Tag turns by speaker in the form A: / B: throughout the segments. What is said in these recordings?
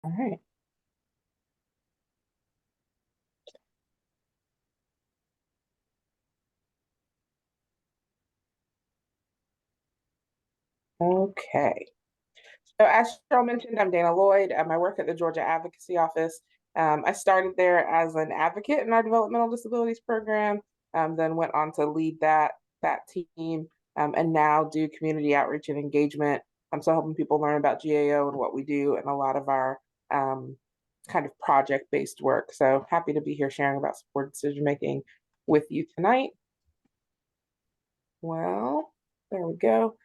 A: All right. Okay. So as Cheryl mentioned, I'm Dana Lloyd. I work at the Georgia Advocacy Office. I started there as an advocate in our developmental disabilities program, then went on to lead that team, and now do community outreach and engagement. So helping people learn about GAO and what we do, and a lot of our kind of project-based work. So happy to be here sharing about supported decision making with you tonight. Well, there we go.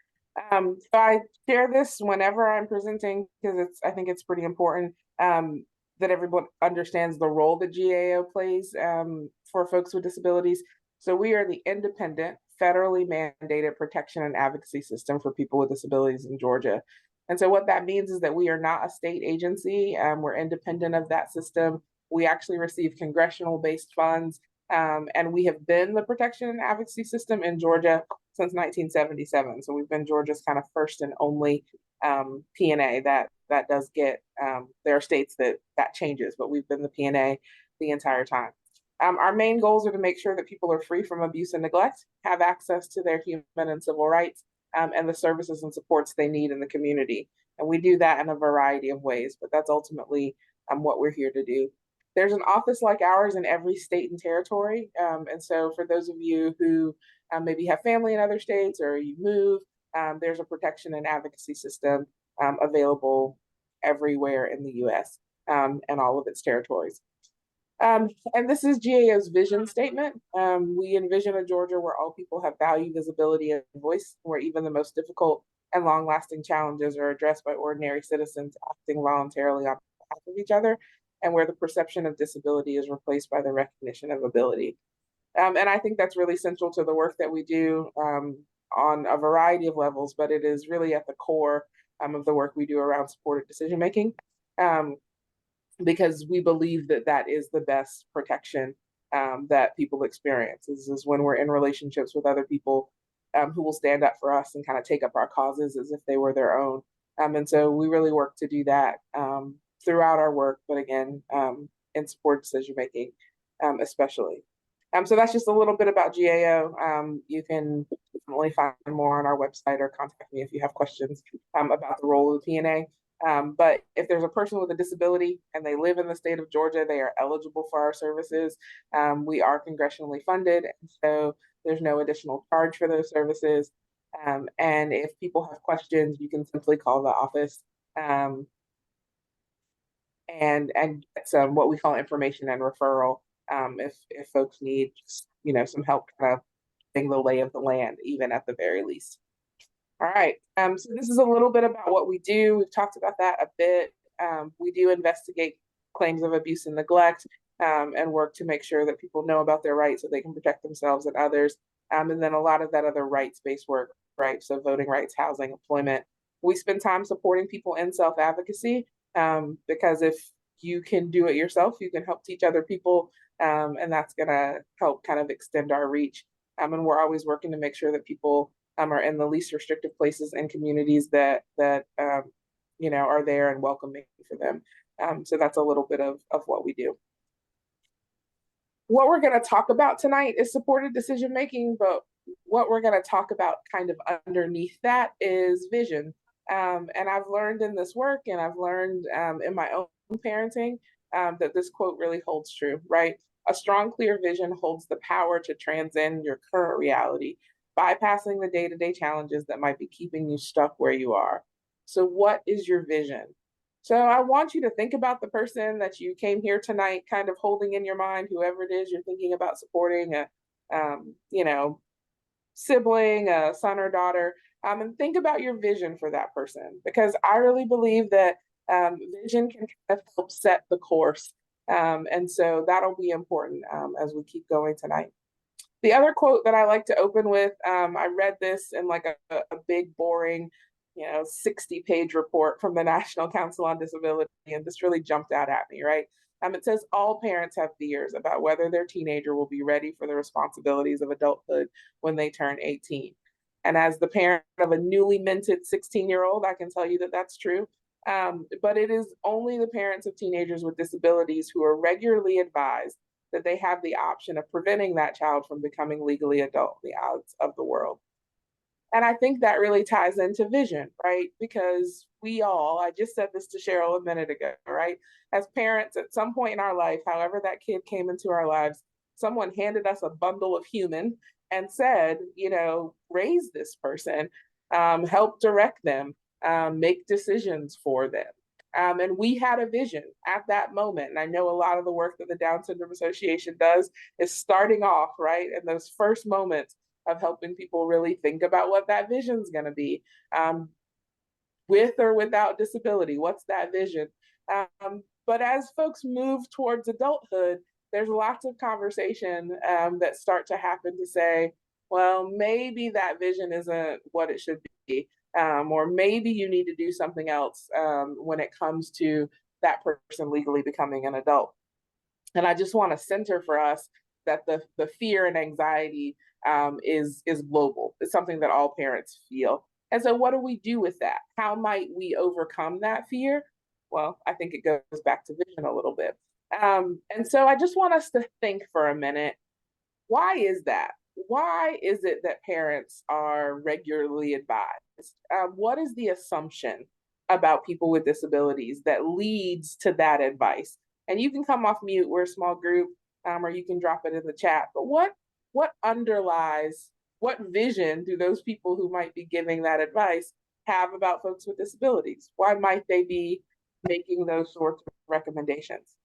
A: So I share this whenever I'm presenting because I think it's pretty important that everyone understands the role that GAO plays for folks with disabilities. So we are the independent, federally mandated protection and advocacy system for people with disabilities in Georgia. And so what that means is that we are not a state agency. We're independent of that system. We actually receive congressional-based funds, and we have been the protection and advocacy system in Georgia since 1977. So we've been Georgia's kind of first and only P&A that does get, there are states that changes, but we've been the P&A the entire time. Our main goals are to make sure that people are free from abuse and neglect, have access to their human and civil rights, and the services and supports they need in the community. And we do that in a variety of ways, but that's ultimately what we're here to do. There's an office like ours in every state and territory. And so for those of you who maybe have family in other states or you move, there's a protection and advocacy system available everywhere in the US and all of its territories. And this is GAO's vision statement. We envision a Georgia where all people have value, visibility, and voice, where even the most difficult and long-lasting challenges are addressed by ordinary citizens acting voluntarily on behalf of each other, and where the perception of disability is replaced by the recognition of ability. And I think that's really central to the work that we do on a variety of levels, but it is really at the core of the work we do around supported decision making, because we believe that that is the best protection that people experience is when we're in relationships with other people who will stand up for us and kind of take up our causes as if they were their own. And so we really work to do that throughout our work, but again, in support decision making, especially. So that's just a little bit about GAO. You can definitely find more on our website or contact me if you have questions about the role of the P&A. But if there's a person with a disability and they live in the state of Georgia, they are eligible for our services. We are congressionally funded, and so there's no additional charge for those services. And if people have questions, you can simply call the office and get some what we call information and referral if folks need just, some help kind of getting the lay of the land, even at the very least. All right. So this is a little bit about what we do. We've talked about that a bit. We do investigate claims of abuse and neglect and work to make sure that people know about their rights so they can protect themselves and others. And then a lot of that other rights-based work, right? So voting rights, housing, employment. We spend time supporting people in self-advocacy because if you can do it yourself, you can help teach other people, and that's going to help kind of extend our reach. And we're always working to make sure that people are in the least restrictive places and communities that are there and welcoming for them. So that's a little bit of what we do. What we're going to talk about tonight is supported decision making, but what we're going to talk about kind of underneath that is vision. And I've learned in this work, and I've learned in my own parenting that this quote really holds true, right? A strong, clear vision holds the power to transcend your current reality, bypassing the day-to-day challenges that might be keeping you stuck where you are. So what is your vision? So I want you to think about the person that you came here tonight kind of holding in your mind, whoever it is you're thinking about supporting, a sibling, a son or daughter, and think about your vision for that person, because I really believe that vision can kind of help set the course. And so that'll be important as we keep going tonight. The other quote that I like to open with, I read this in like a big, boring, 60-page report from the National Council on Disability, and this really jumped out at me, right? It says all parents have fears about whether their teenager will be ready for the responsibilities of adulthood when they turn 18. And as the parent of a newly minted 16-year-old, I can tell you that that's true. But it is only the parents of teenagers with disabilities who are regularly advised that they have the option of preventing that child from becoming legally adult in the eyes of the world. And I think that really ties into vision, right? Because we all, I just said this to Cheryl a minute ago, right? As parents, at some point in our life, however that kid came into our lives, someone handed us a bundle of human and said, raise this person, help direct them, make decisions for them. And we had a vision at that moment. And I know a lot of the work that the Down Syndrome Association does is starting off, right, in those first moments of helping people really think about what that vision is going to be, with or without disability. What's that vision? But as folks move towards adulthood, there's lots of conversation that start to happen to say, well, maybe that vision isn't what it should be. Or maybe you need to do something else when it comes to that person legally becoming an adult. And I just want to center for us that the fear and anxiety is global. It's something that all parents feel. And so what do we do with that? How might we overcome that fear? Well, I think it goes back to vision a little bit. And so I just want us to think for a minute, why is that? Why is it that parents are regularly advised? What is the assumption about people with disabilities that leads to that advice? And you can come off mute, we're a small group, or you can drop it in the chat. But what underlies, what vision do those people who might be giving that advice have about folks with disabilities? Why might they be making those sorts of recommendations?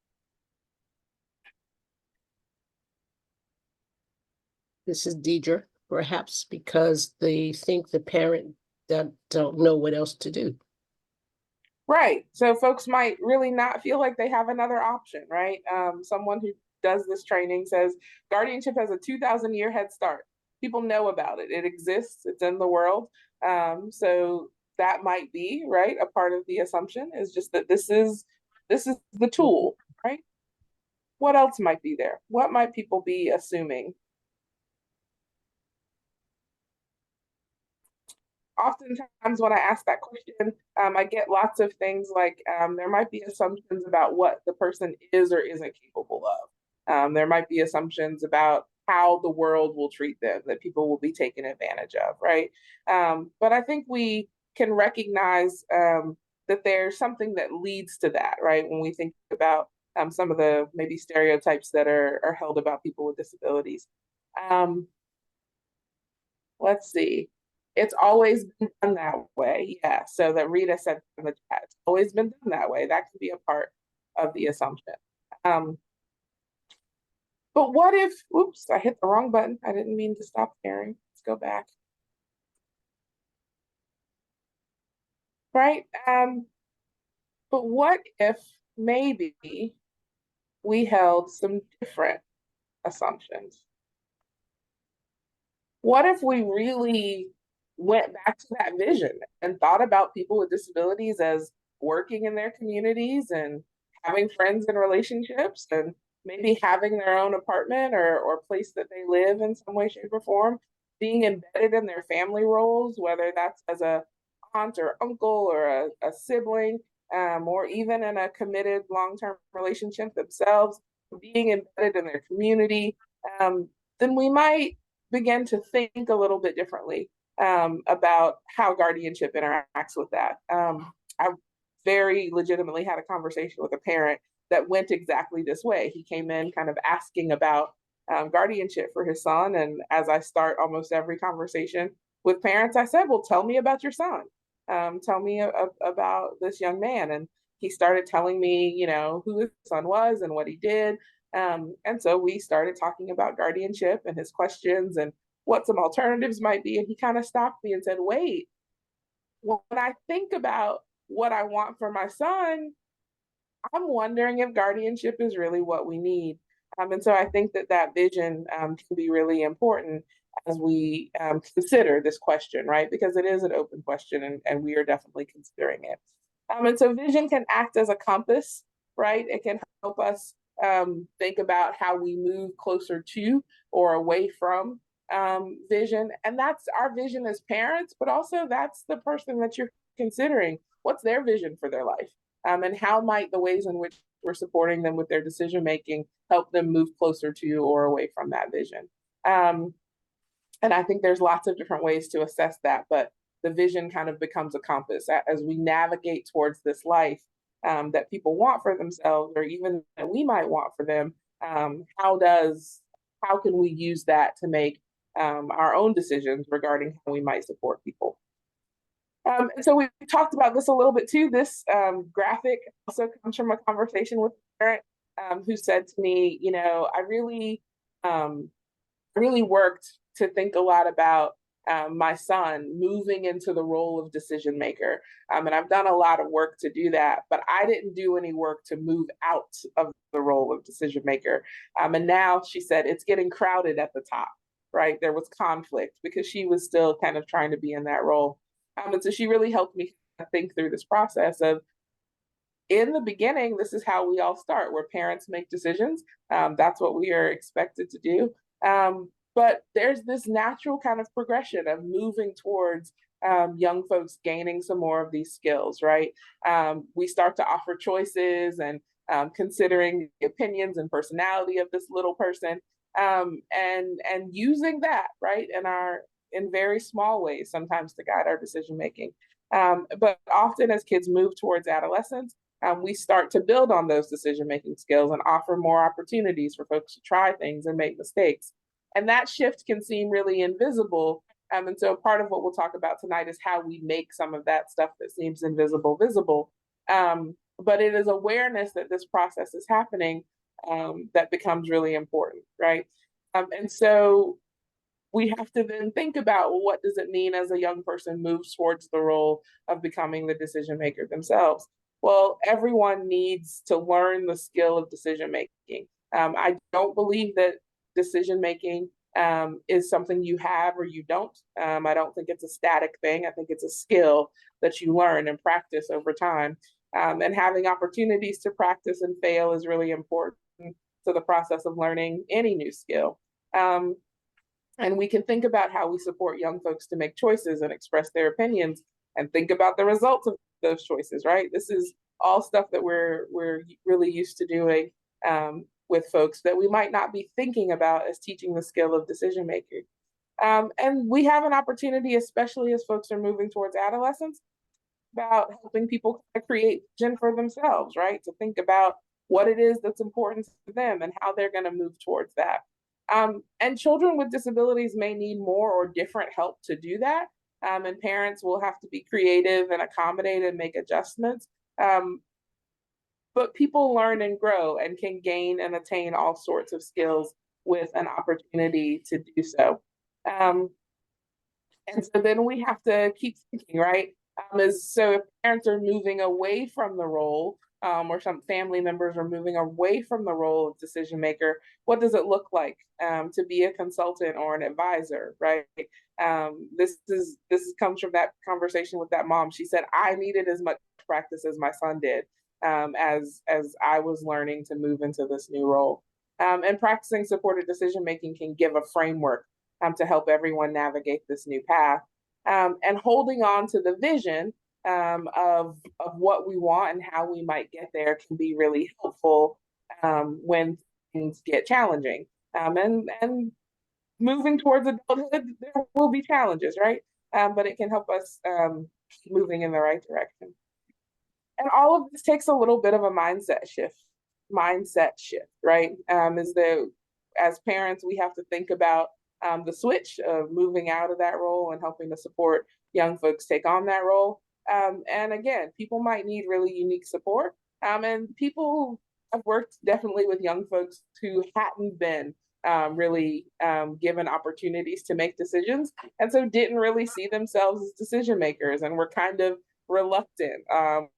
B: This is Deidre, perhaps because they think the parent don't know what else to do.
A: Right. So folks might really not feel like they have another option, right? Someone who does this training says guardianship has a 2,000-year head start. People know about it. It exists. It's in the world. So that might be, right, a part of the assumption is just that this is the tool, right? What else might be there? What might people be assuming? Oftentimes when I ask that question, I get lots of things like there might be assumptions about what the person is or isn't capable of. There might be assumptions about how the world will treat them, that people will be taken advantage of, right? But I think we can recognize that there's something that leads to that, right? When we think about some of the maybe stereotypes that are held about people with disabilities. Let's see. It's always been done that way. Yeah. So that Rita said in the chat, it's always been done that way. That could be a part of the assumption. But what if, oops, I hit the wrong button. I didn't mean to stop sharing. Let's go back. Right. But what if maybe we held some different assumptions? What if we really went back to that vision and thought about people with disabilities as working in their communities and having friends and relationships and maybe having their own apartment or place that they live in some way, shape, or form, being embedded in their family roles, whether that's as a aunt or uncle or a sibling, or even in a committed long-term relationship themselves, being embedded in their community, then we might begin to think a little bit differently about how guardianship interacts with that. I very legitimately had a conversation with a parent that went exactly this way. He came in kind of asking about guardianship for his son. And as I start almost every conversation with parents, I said, well, tell me about your son. Tell me about this young man. And he started telling me, who his son was and what he did. And so we started talking about guardianship and his questions and what some alternatives might be. And he kind of stopped me and said, wait, when I think about what I want for my son, I'm wondering if guardianship is really what we need. And so I think that vision can be really important as we consider this question, right? Because it is an open question and we are definitely considering it. And so vision can act as a compass, right? It can help us think about how we move closer to or away from vision. And that's our vision as parents, but also that's the person that you're considering what's their vision for their life? And how might the ways in which we're supporting them with their decision making help them move closer to or away from that vision? And I think there's lots of different ways to assess that, but the vision kind of becomes a compass as we navigate towards this life that people want for themselves, or even that we might want for them. How can we use that to make our own decisions regarding how we might support people? And so we talked about this a little bit too. This graphic also comes from a conversation with a parent who said to me, I really worked to think a lot about my son moving into the role of decision maker. And I've done a lot of work to do that, but I didn't do any work to move out of the role of decision maker. And now she said it's getting crowded at the top, right? There was conflict because she was still kind of trying to be in that role. And so she really helped me think through this process of, in the beginning, this is how we all start, where parents make decisions. That's what we are expected to do. But there's this natural kind of progression of moving towards young folks gaining some more of these skills, right? We start to offer choices and considering the opinions and personality of this little person, and using that, right, in very small ways sometimes to guide our decision making. But often as kids move towards adolescence, we start to build on those decision making skills and offer more opportunities for folks to try things and make mistakes. And that shift can seem really invisible. And so part of what we'll talk about tonight is how we make some of that stuff that seems invisible visible. But it is awareness that this process is happening that becomes really important, right? And so we have to then think about, well, what does it mean as a young person moves towards the role of becoming the decision maker themselves? Well, everyone needs to learn the skill of decision making. I don't believe that decision making is something you have or you don't. I don't think it's a static thing. I think it's a skill that you learn and practice over time. And having opportunities to practice and fail is really important to the process of learning any new skill. And we can think about how we support young folks to make choices and express their opinions and think about the results of those choices, right? This is all stuff that we're really used to doing with folks that we might not be thinking about as teaching the skill of decision making. And we have an opportunity, especially as folks are moving towards adolescence, about helping people create vision for themselves, right? To think about what it is that's important to them and how they're going to move towards that. And children with disabilities may need more or different help to do that. And parents will have to be creative and accommodate and make adjustments. But people learn and grow and can gain and attain all sorts of skills with an opportunity to do so. And so then we have to keep thinking, right? So if parents are moving away from the role, or some family members are moving away from the role of decision maker, what does it look like to be a consultant or an advisor, right? This comes from that conversation with that mom. She said, I needed as much practice as my son did as I was learning to move into this new role. And practicing supported decision making can give a framework to help everyone navigate this new path. And holding on to the vision of what we want and how we might get there can be really helpful when things get challenging. And moving towards adulthood, there will be challenges, right? But it can help us keep moving in the right direction. And all of this takes a little bit of a mindset shift, right? As parents, we have to think about the switch of moving out of that role and helping to support young folks take on that role. And again, people might need really unique support. And people have worked definitely with young folks who hadn't been really given opportunities to make decisions, and so didn't really see themselves as decision makers and were kind of reluctant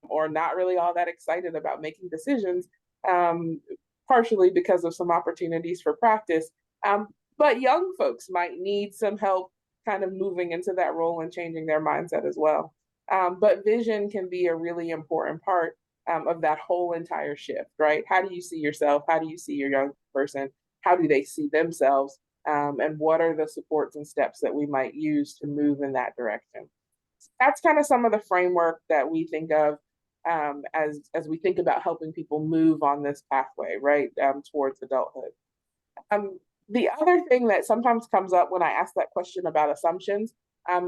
A: or not really all that excited about making decisions, partially because of some opportunities for practice. But young folks might need some help kind of moving into that role and changing their mindset as well. But vision can be a really important part of that whole entire shift, right? How do you see yourself? How do you see your young person? How do they see themselves? And what are the supports and steps that we might use to move in that direction? That's kind of some of the framework that we think of as we think about helping people move on this pathway, right, towards adulthood. Um, the other thing that sometimes comes up when I ask that question about assumptions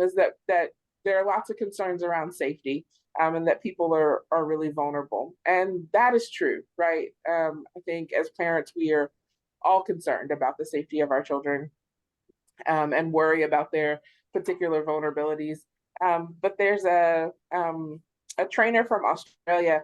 A: is that there are lots of concerns around safety, and that people are really vulnerable, and that is true, right? I think as parents we are all concerned about the safety of our children, and worry about their particular vulnerabilities. But there's a trainer from Australia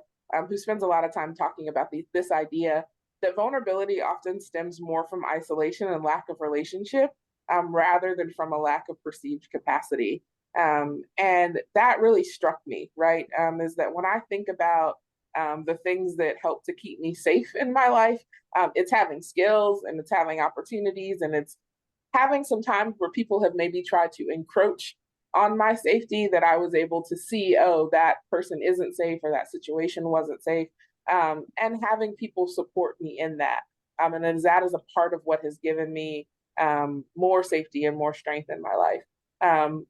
A: who spends a lot of time talking about this idea that vulnerability often stems more from isolation and lack of relationship, rather than from a lack of perceived capacity. And that really struck me, right? Is that when I think about the things that help to keep me safe in my life, it's having skills and it's having opportunities and it's having some times where people have maybe tried to encroach on my safety that I was able to see, oh, that person isn't safe or that situation wasn't safe, and having people support me in that. And then that is a part of what has given me more safety and more strength in my life.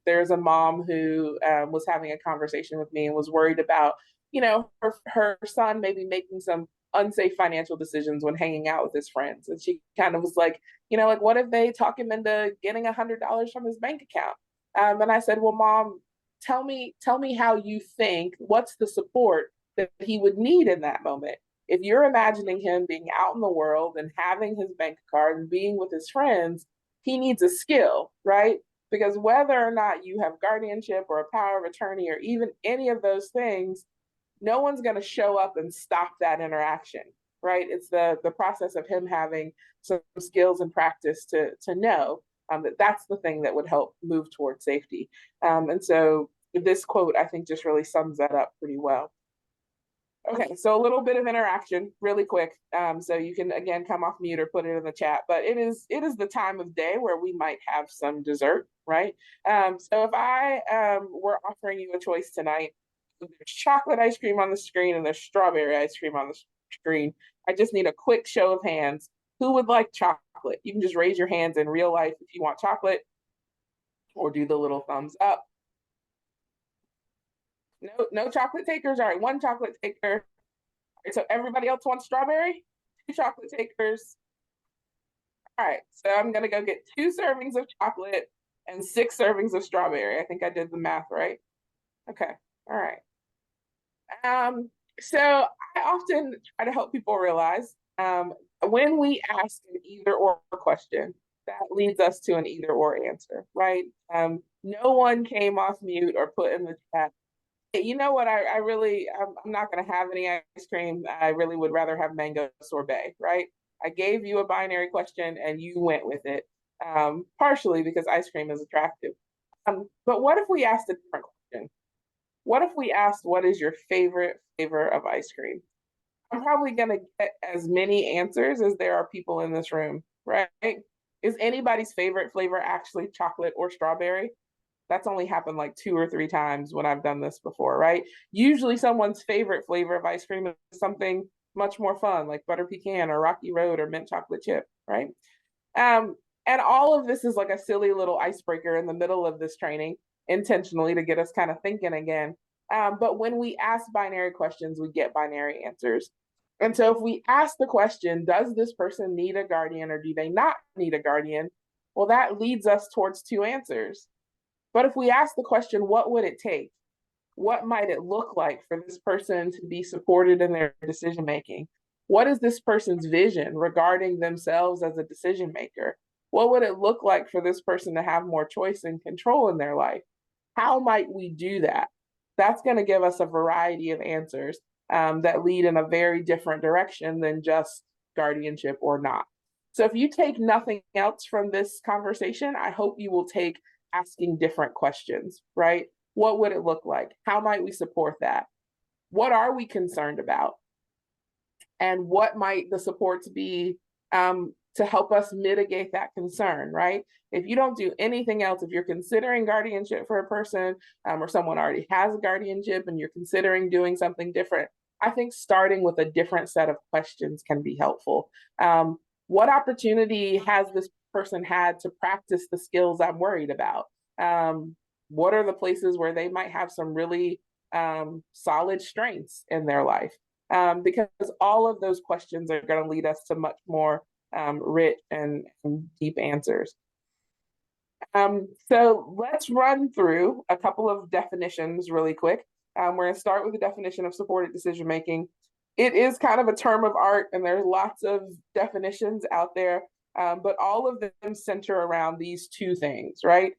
A: There's a mom who was having a conversation with me and was worried about, her son maybe making some unsafe financial decisions when hanging out with his friends. And she kind of was like, like what if they talk him into getting $100 from his bank account? And I said, well, mom, tell me how you think, what's the support that he would need in that moment? If you're imagining him being out in the world and having his bank card and being with his friends, he needs a skill, right? Because whether or not you have guardianship or a power of attorney or even any of those things, no one's going to show up and stop that interaction, right? It's the process of him having some skills and practice to know that that's the thing that would help move towards safety. And so this quote, I think, just really sums that up pretty well. Okay, so a little bit of interaction really quick. So you can again come off mute or put it in the chat, but it is the time of day where we might have some dessert, right? So if I were offering you a choice tonight, there's chocolate ice cream on the screen and there's strawberry ice cream on the screen. I just need a quick show of hands. Who would like chocolate? You can just raise your hands in real life if you want chocolate, or do the little thumbs up. No chocolate takers. All right, one chocolate taker. All right, so everybody else wants strawberry? Two chocolate takers. All right, so I'm gonna go get 2 servings of chocolate and 6 servings of strawberry. I think I did the math right. Okay, all right. So I often try to help people realize when we ask an either or question, that leads us to an either or answer, right? No one came off mute or put in the chat, hey, you know what, I really, I'm not going to have any ice cream. I really would rather have mango sorbet, right? I gave you a binary question and you went with it, partially because ice cream is attractive. But what if we asked a different question? What if we asked, what is your favorite flavor of ice cream? I'm probably going to get as many answers as there are people in this room, right? Is anybody's favorite flavor actually chocolate or strawberry? That's only happened like 2 or 3 times when I've done this before, right? Usually someone's favorite flavor of ice cream is something much more fun, like butter pecan or rocky road or mint chocolate chip, right? Um, and all of this is like a silly little icebreaker in the middle of this training, intentionally to get us kind of thinking again. But when we ask binary questions, we get binary answers. And so if we ask the question, does this person need a guardian or do they not need a guardian? Well, that leads us towards 2 answers. But if we ask the question, what would it take? What might it look like for this person to be supported in their decision making? What is this person's vision regarding themselves as a decision maker? What would it look like for this person to have more choice and control in their life? How might we do that? That's going to give us a variety of answers that lead in a very different direction than just guardianship or not. So if you take nothing else from this conversation, I hope you will take asking different questions, right? What would it look like? How might we support that? What are we concerned about? And what might the supports be to help us mitigate that concern, right? If you don't do anything else, if you're considering guardianship for a person or someone already has a guardianship and you're considering doing something different, I think starting with a different set of questions can be helpful. What opportunity has this person had to practice the skills I'm worried about? what are the places where they might have some really solid strengths in their life? Because all of those questions are going to lead us to much more rich and deep answers. So let's run through a couple of definitions really quick. We're going to start with the definition of supported decision making. It is kind of a term of art, and there's lots of definitions out there, but all of them center around these two things, right?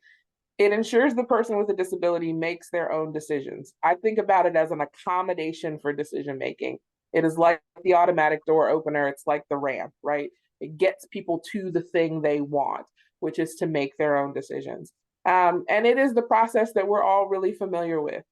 A: It ensures the person with a disability makes their own decisions. I think about it as an accommodation for decision making. It is like the automatic door opener. It's like the ramp, right? It gets people to the thing they want, which is to make their own decisions. And it is the process that we're all really familiar with.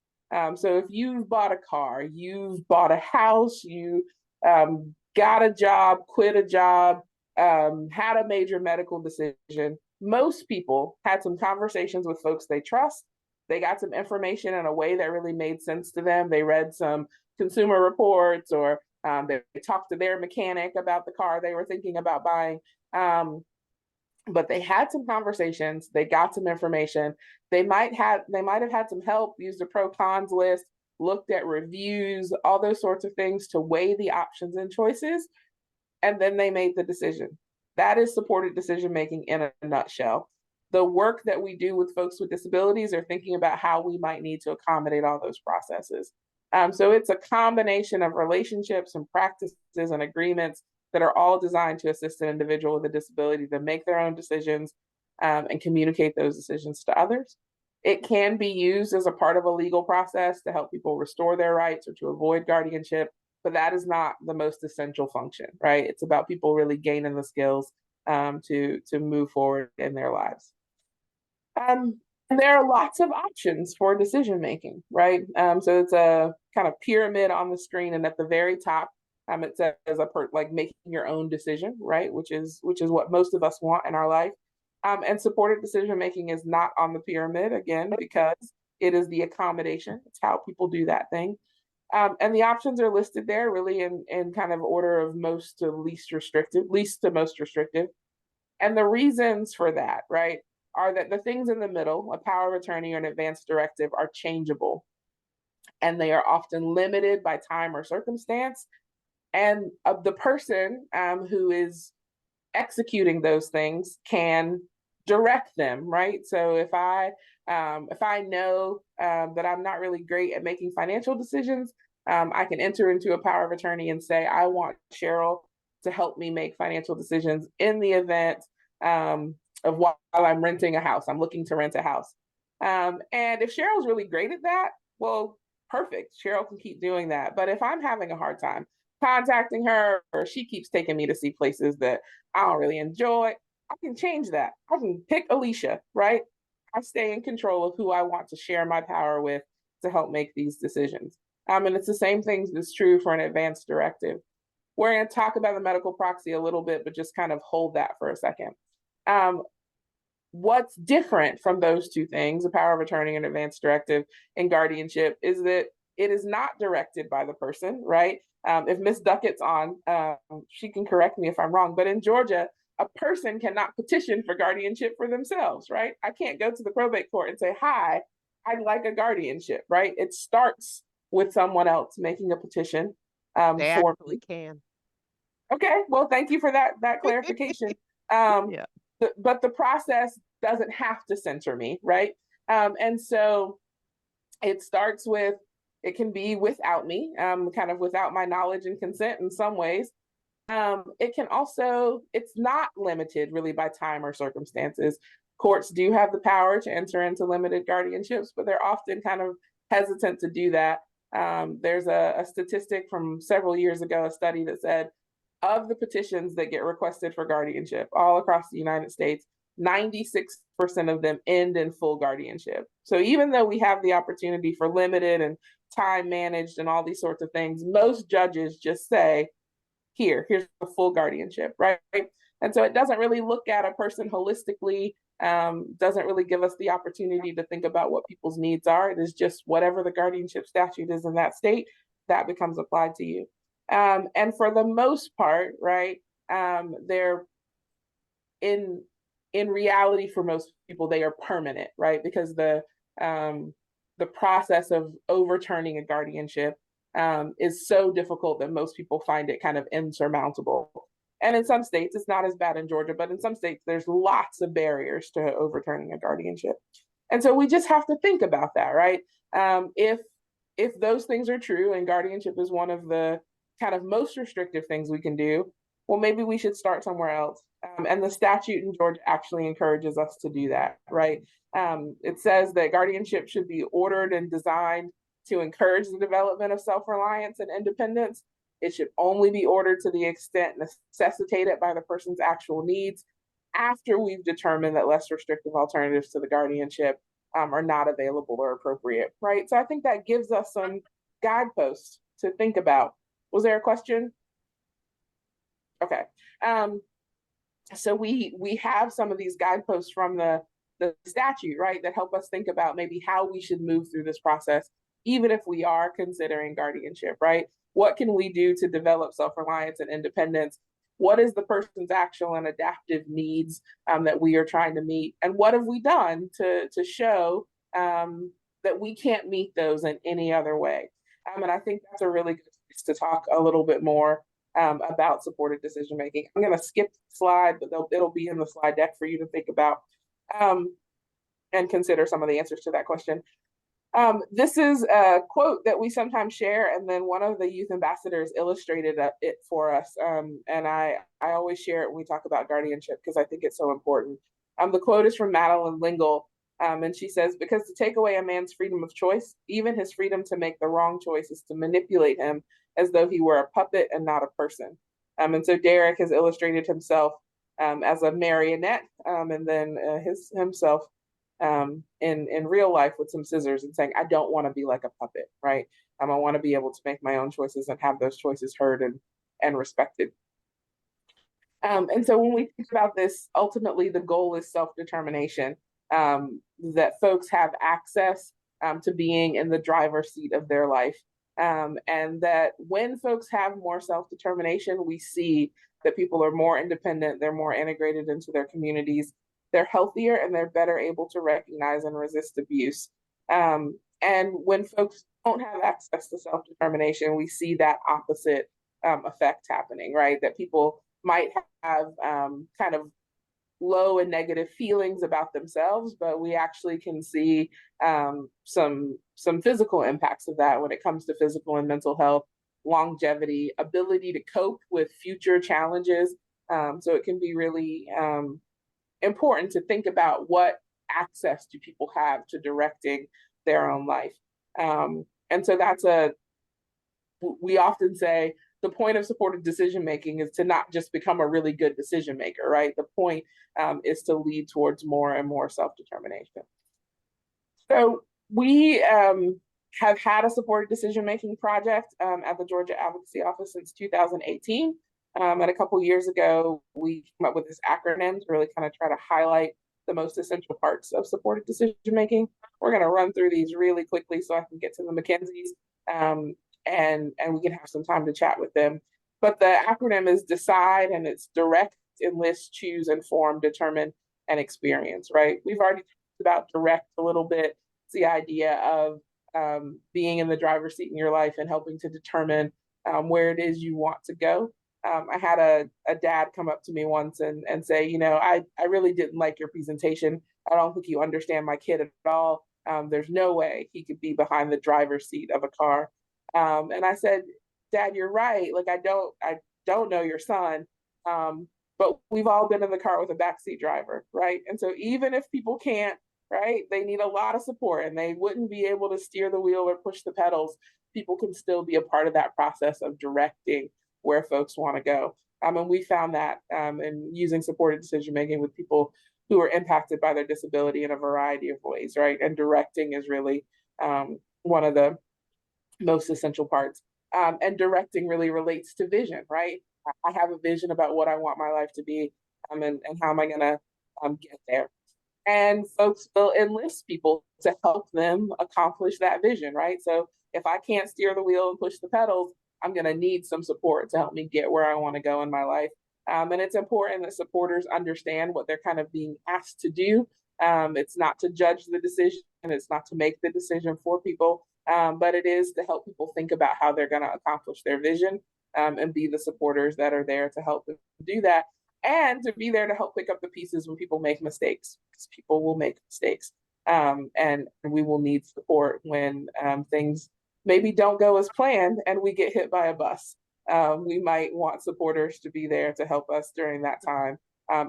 A: So if you've bought a car, you've bought a house, you got a job, quit a job, had a major medical decision, most people had some conversations with folks they trust. They got some information in a way that really made sense to them. They read some consumer reports, or they talked to their mechanic about the car they were thinking about buying. But they had some conversations, they got some information. They might have had some help, used a pro cons list, looked at reviews, all those sorts of things to weigh the options and choices, and then they made the decision. That is supported decision making in a nutshell. The work that we do with folks with disabilities are thinking about how we might need to accommodate all those processes. So it's a combination of relationships and practices and agreements that are all designed to assist an individual with a disability to make their own decisions and communicate those decisions to others. It can be used as a part of a legal process to help people restore their rights or to avoid guardianship, but that is not the most essential function, right? It's about people really gaining the skills to move forward in their lives. And there are lots of options for decision making, right? So it's a kind of pyramid on the screen, and at the very top, it says like making your own decision, right? Which is what most of us want in our life. And supported decision making is not on the pyramid, again, because it is the accommodation. It's how people do that thing. And the options are listed there really in kind of order of most to least restrictive, least to most restrictive. And the reasons for that, right, are that the things in the middle, a power of attorney or an advance directive, are changeable. And they are often limited by time or circumstance. And the person who is executing those things can direct them, right? So if I know that I'm not really great at making financial decisions, I can enter into a power of attorney and say, I want Cheryl to help me make financial decisions in the event of while I'm renting a house. I'm looking to rent a house. And if Cheryl's really great at that, well, perfect. Cheryl can keep doing that. But if I'm having a hard time contacting her, or she keeps taking me to see places that I don't really enjoy, I can change that. I can pick Alicia, right? I stay in control of who I want to share my power with to help make these decisions. And it's the same thing that's true for an advance directive. We're going to talk about the medical proxy a little bit, but just kind of hold that for a second. What's different from those two things, a power of attorney and advance directive and guardianship, is that it is not directed by the person, right? If Miss Duckett's on, she can correct me if I'm wrong, but in Georgia, a person cannot petition for guardianship for themselves, right? I can't go to the probate court and say, hi, I'd like a guardianship, right? It starts with someone else making a petition
C: They
A: for
C: actually
A: me.
C: can.
A: Okay, well, thank you for that clarification.
C: Yeah.
A: But the process doesn't have to center me, right? And so it starts with, it can be without me, kind of without my knowledge and consent in some ways. It can also, it's not limited really by time or circumstances. Courts do have the power to enter into limited guardianships, but they're often kind of hesitant to do that. There's a statistic from several years ago, a study that said of the petitions that get requested for guardianship all across the United States, 96% of them end in full guardianship. So even though we have the opportunity for limited and time managed and all these sorts of things, most judges just say, here's the full guardianship, right? And so it doesn't really look at a person holistically, doesn't really give us the opportunity to think about what people's needs are. It is just whatever the guardianship statute is in that state, that becomes applied to you. And for the most part, right, they're in reality for most people, they are permanent, right? Because the the process of overturning a guardianship is so difficult that most people find it kind of insurmountable. And in some states, it's not as bad in Georgia, but in some states, there's lots of barriers to overturning a guardianship. And so we just have to think about that, right? If those things are true and guardianship is one of the kind of most restrictive things we can do, well, maybe we should start somewhere else. And the statute in Georgia actually encourages us to do that, right? It says that guardianship should be ordered and designed to encourage the development of self-reliance and independence. It should only be ordered to the extent necessitated by the person's actual needs after we've determined that less restrictive alternatives to the guardianship are not available or appropriate, right? So I think that gives us some guideposts to think about. Was there a question? Okay. So we have some of these guideposts from the statute, right, that help us think about maybe how we should move through this process, even if we are considering guardianship, right? What can we do to develop self-reliance and independence? What is the person's actual and adaptive needs that we are trying to meet? And what have we done to show that we can't meet those in any other way? And I think that's a really good place to talk a little bit more about supported decision making. I'm going to skip the slide, but it'll be in the slide deck for you to think about and consider some of the answers to that question. This is a quote that we sometimes share, and then one of the youth ambassadors illustrated it for us. And I always share it when we talk about guardianship because I think it's so important. The quote is from Madeline Lingle, and she says, "Because to take away a man's freedom of choice, even his freedom to make the wrong choice, is to manipulate him as though he were a puppet and not a person." And so Derek has illustrated himself as a marionette, and then himself in real life with some scissors and saying, I don't want to be like a puppet, right? I want to be able to make my own choices and have those choices heard and respected. And so when we think about this, ultimately the goal is self-determination, that folks have access to being in the driver's seat of their life. And that when folks have more self-determination, we see that people are more independent, they're more integrated into their communities, they're healthier, and they're better able to recognize and resist abuse. And when folks don't have access to self-determination, we see that opposite effect happening, right? That people might have kind of low and negative feelings about themselves, but we actually can see some physical impacts of that when it comes to physical and mental health, longevity, ability to cope with future challenges. So it can be really important to think about what access do people have to directing their own life. And so we often say the point of supported decision making is to not just become a really good decision maker, right? The point is to lead towards more and more self-determination. So we have had a supported decision making project at the Georgia Advocacy Office since 2018. And a couple of years ago, we came up with this acronym to really kind of try to highlight the most essential parts of supported decision making. We're going to run through these really quickly so I can get to the Mackenzies and we can have some time to chat with them. But the acronym is DECIDE, and it's direct, enlist, choose, inform, determine, and experience, right? We've already talked about direct a little bit. It's the idea of being in the driver's seat in your life and helping to determine where it is you want to go. I had a dad come up to me once and say, you know, I really didn't like your presentation. I don't think you understand my kid at all. There's no way he could be behind the driver's seat of a car. And I said, Dad, you're right. Like, I don't know your son. But we've all been in the car with a backseat driver, right? And so even if people can't, right, they need a lot of support and they wouldn't be able to steer the wheel or push the pedals. People can still be a part of that process of directing where folks want to go. And we found that in using supported decision making with people who are impacted by their disability in a variety of ways, right? And directing is really one of the most essential parts. And directing really relates to vision, right? I have a vision about what I want my life to be and how am I going to get there. And folks will enlist people to help them accomplish that vision, right? So if I can't steer the wheel and push the pedals, I'm going to need some support to help me get where I want to go in my life. And it's important that supporters understand what they're kind of being asked to do It's not to judge the decision, it's not to make the decision for people, but it is to help people think about how they're going to accomplish their vision, and be the supporters that are there to help them do that, and to be there to help pick up the pieces when people make mistakes, because people will make mistakes. And we will need support when things maybe don't go as planned and we get hit by a bus. We might want supporters to be there to help us during that time,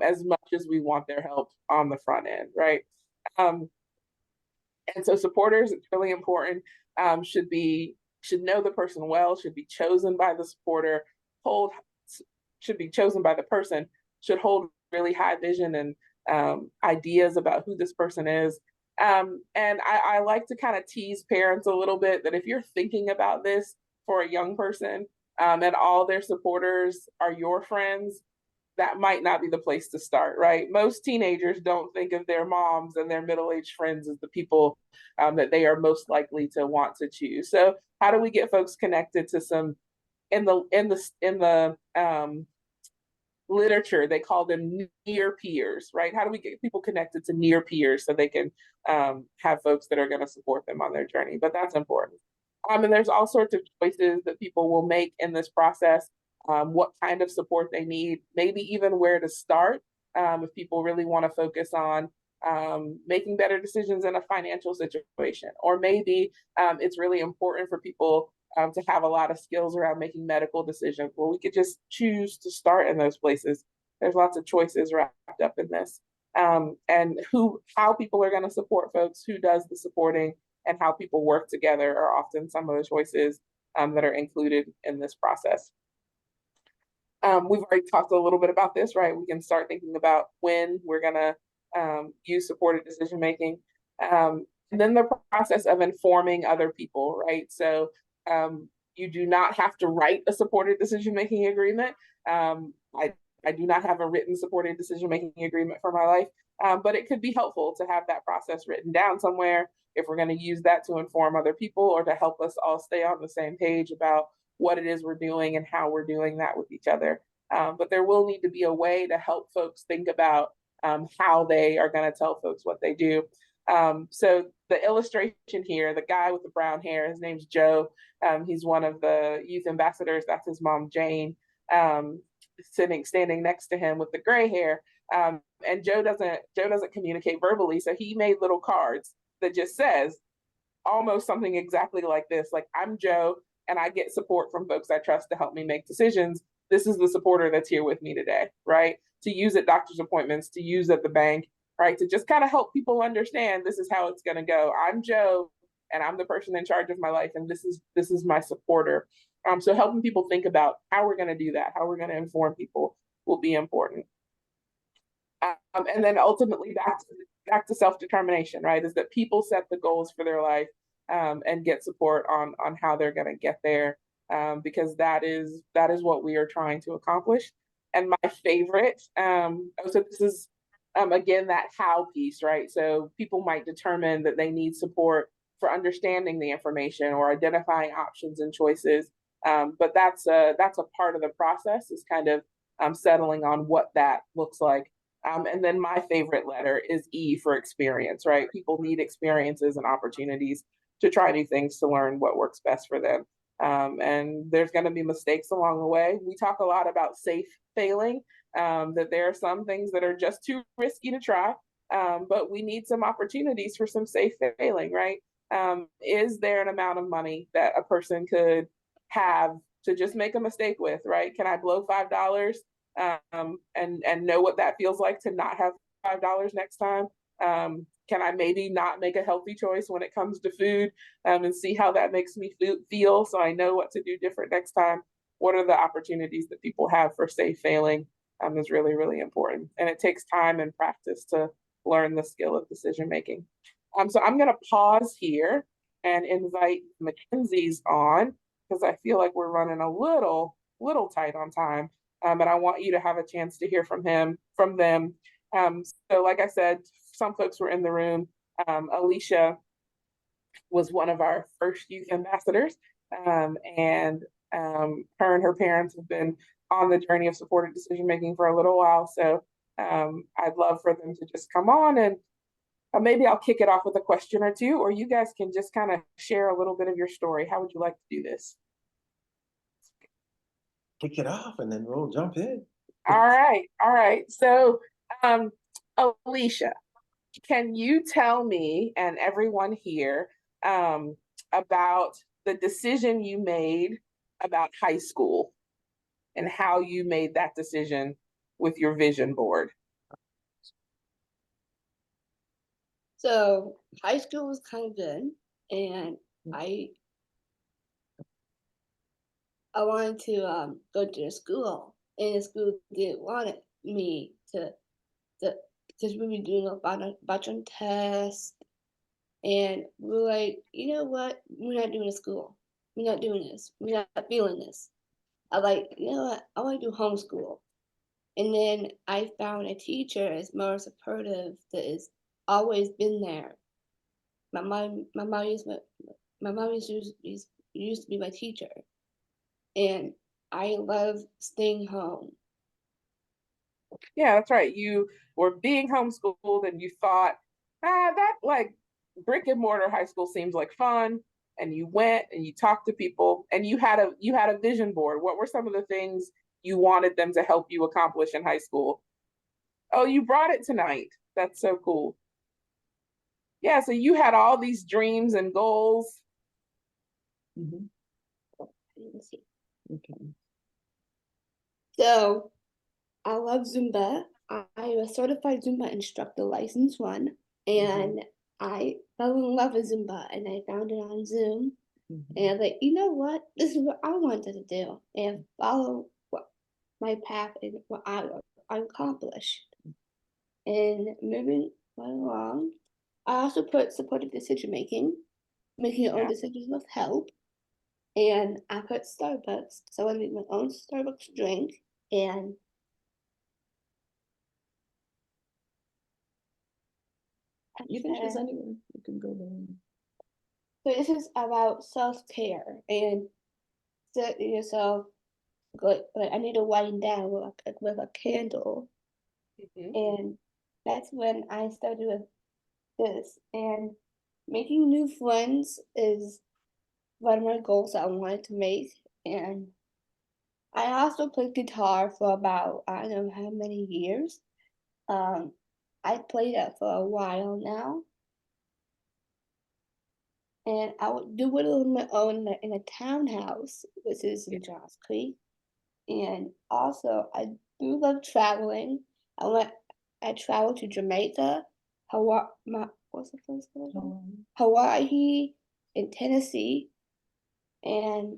A: as much as we want their help on the front end, right? Um, and so supporters, it's really important, should know the person well, should be chosen by the supporter, hold should be chosen by the person, should hold really high vision and ideas about who this person is. And I like to kind of tease parents a little bit that if you're thinking about this for a young person, and all their supporters are your friends, that might not be the place to start, right? Most teenagers don't think of their moms and their middle-aged friends as the people that they are most likely to want to choose. So how do we get folks connected to some in the literature, they call them near peers, right? How do we get people connected to near peers so they can have folks that are going to support them on their journey? But that's important. And there's all sorts of choices that people will make in this process, what kind of support they need, maybe even where to start, if people really want to focus on making better decisions in a financial situation, or maybe it's really important for people to have a lot of skills around making medical decisions. Well, we could just choose to start in those places. There's lots of choices wrapped up in this. And how people are going to support folks, who does the supporting, and how people work together are often some of the choices that are included in this process. We've already talked a little bit about this, right? We can start thinking about when we're going to use supported decision making. And then the process of informing other people, right? So you do not have to write a supported decision making agreement. I do not have a written supported decision making agreement for my life, but it could be helpful to have that process written down somewhere if we're going to use that to inform other people or to help us all stay on the same page about what it is we're doing and how we're doing that with each other. But there will need to be a way to help folks think about how they are going to tell folks what they do. So the illustration here, the guy with the brown hair, his name's Joe. He's one of the youth ambassadors. That's his mom, Jane, standing next to him with the gray hair. And Joe doesn't communicate verbally, so he made little cards that just says almost something exactly like this, like, I'm Joe and I get support from folks I trust to help me make decisions. This is the supporter that's here with me today, right? To use at doctor's appointments, to use at the bank, right? To just kind of help people understand this is how it's going to go. I'm Joe and I'm the person in charge of my life, and this is my supporter. So helping people think about how we're going to do that, how we're going to inform people will be important. And then ultimately back to self-determination, right? Is that people set the goals for their life, and get support on how they're going to get there, because that is what we are trying to accomplish. And my favorite, so this is again that how piece, right? So people might determine that they need support for understanding the information or identifying options and choices, but that's a part of the process, is kind of settling on what that looks like. And then my favorite letter is E for experience, right? People need experiences and opportunities to try new things, to learn what works best for them. And there's going to be mistakes along the way. We talk a lot about safe failing, that there are some things that are just too risky to try, but we need some opportunities for some safe failing, right? Is there an amount of money that a person could have to just make a mistake with, right? Can I blow $5? And know what that feels like to not have $5 next time. Can I maybe not make a healthy choice when it comes to food, and see how that makes me feel, so I know what to do different next time? What are the opportunities that people have for safe failing, is really, really important. And it takes time and practice to learn the skill of decision making. So I'm going to pause here and invite Mackenzie's on, because I feel like we're running a little tight on time. And I want you to have a chance to hear from them. So like I said, some folks were in the room. Alicia was one of our first youth ambassadors, and her and her parents have been on the journey of supported decision making for a little while. So I'd love for them to just come on and Maybe I'll kick it off with a question or two, or you guys can just kind of share a little bit of your story. How would you like to do this?
C: Kick it off and then we'll jump in.
A: All right, all right. So, um, Alicia, can you tell me and everyone here about the decision you made about high school and how you made that decision with your vision board?
D: So high school was kind of good, and I wanted to go to the school, and the school didn't want me to because we were doing a bunch of tests, and we were like, you know what, we're not doing a school, we're not doing this, we're not feeling this. I like, you know what, I want to do homeschool. And then I found a teacher is more supportive that has always been there. My mom used to be my teacher, and I love staying home.
A: Yeah, that's right. You were being homeschooled and you thought, that like brick and mortar high school seems like fun. And you went and you talked to people and you had a vision board. What were some of the things you wanted them to help you accomplish in high school? Oh, you brought it tonight. That's so cool. Yeah, so you had all these dreams and goals.
D: I didn't see.
B: Okay.
D: So I love Zumba. I was certified Zumba instructor, license 1, and I fell in love with Zumba, and I found it on Zoom. And I was like, you know what? This is what I wanted to do, and follow my path and what I accomplished. And moving right along, I also put supportive decision making your own decisions with help. And I put Starbucks, so I made my own Starbucks drink. And
B: You can choose anywhere. You can go there.
D: so this is about self-care and setting yourself like I need to wind down with a candle. And that's when I started with this. And making new friends is one of my goals that I wanted to make. And I also played guitar for about, I don't know how many years. I played it for a while now. And I would do it on my own in a townhouse, which is in Johns Creek. And also, I do love traveling. I traveled to Jamaica, Hawaii, what's the place called? Hawaii, and Tennessee. And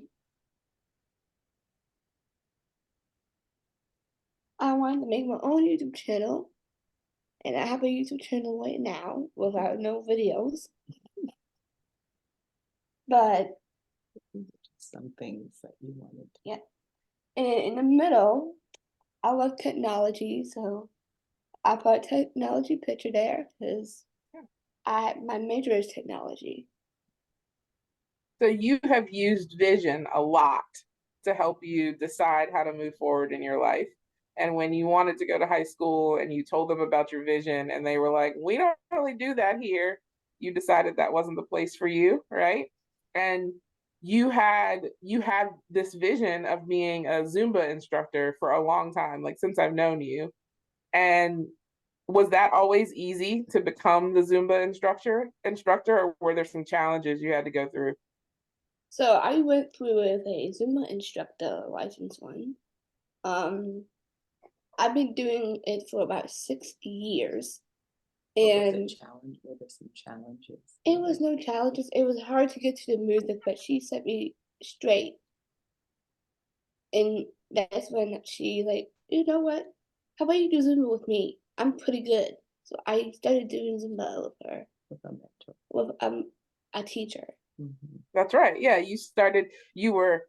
D: I wanted to make my own YouTube channel. And I have a YouTube channel right now without no videos. But
B: Some things that you wanted.
D: yeah. And in the middle, I love technology, so I put a technology picture there because my major is technology.
A: So you have used vision a lot to help you decide how to move forward in your life. And when you wanted to go to high school and you told them about your vision and they were like, we don't really do that here, you decided that wasn't the place for you, right? And you had this vision of being a Zumba instructor for a long time, like since I've known you. And was that always easy to become the Zumba instructor, or were there some challenges you had to go through?
D: So I went through with a Zumba instructor, license 1. I've been doing it for about 6 years. And
B: Were there some challenges?
D: it was no challenges. It was hard to get to the music, but she set me straight. And that's when she like, you know what? How about you do Zumba with me? I'm pretty good. So I started doing Zumba with her.
B: With a mentor.
D: With a teacher.
A: That's right. Yeah, you were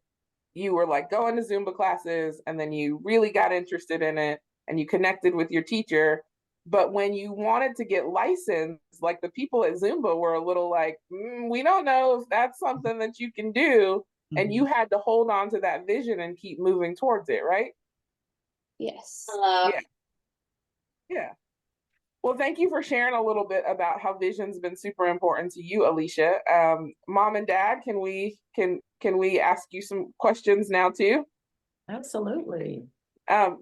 A: like going to Zumba classes and then you really got interested in it and you connected with your teacher. But when you wanted to get licensed, like the people at Zumba were a little like, we don't know if that's something that you can do. And you had to hold on to that vision and keep moving towards it, right?
D: Yes.
A: Yeah. Yeah. Well, thank you for sharing a little bit about how vision's been super important to you, Alicia. Mom and Dad, can we ask you some questions now too?
E: Absolutely.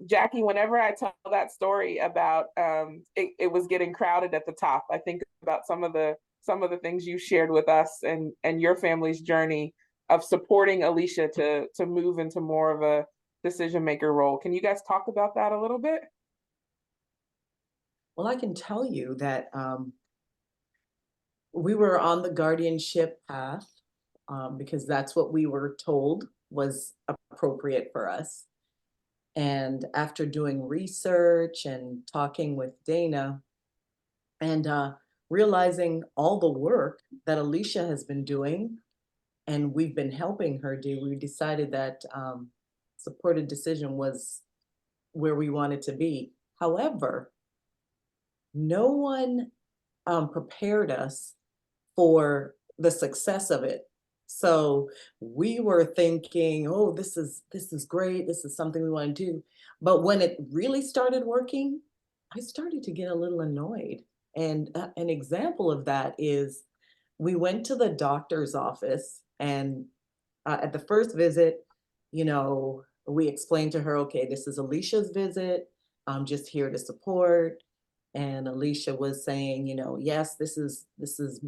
A: Jackie, whenever I tell that story about it was getting crowded at the top, I think about some of the things you shared with us and your family's journey of supporting Alicia to move into more of a decision maker role. Can you guys talk about that a little bit?
E: Well, I can tell you that we were on the guardianship path because that's what we were told was appropriate for us. And after doing research and talking with Dana and realizing all the work that Alicia has been doing and we've been helping her do, we decided that supported decision was where we wanted to be. However, no one prepared us for the success of it. So we were thinking, oh, this is great. This is something we want to do. But when it really started working, I started to get a little annoyed. And an example of that is we went to the doctor's office and at the first visit, you know, we explained to her, okay, this is Alicia's visit. I'm just here to support. And Alicia was saying, you know, yes, this is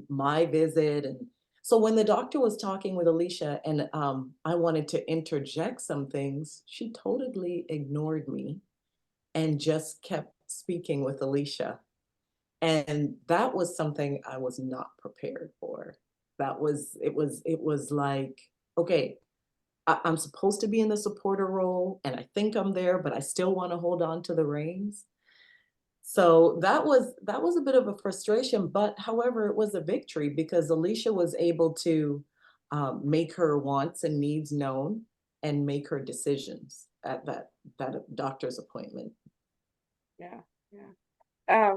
E: my visit. And so when the doctor was talking with Alicia and I wanted to interject some things, she totally ignored me and just kept speaking with Alicia. And that was something I was not prepared for. It was like, okay, I'm supposed to be in the supporter role and I think I'm there, but I still want to hold on to the reins. So that was a bit of a frustration, but however, it was a victory because Alicia was able to make her wants and needs known and make her decisions at that doctor's appointment.
A: Yeah, yeah.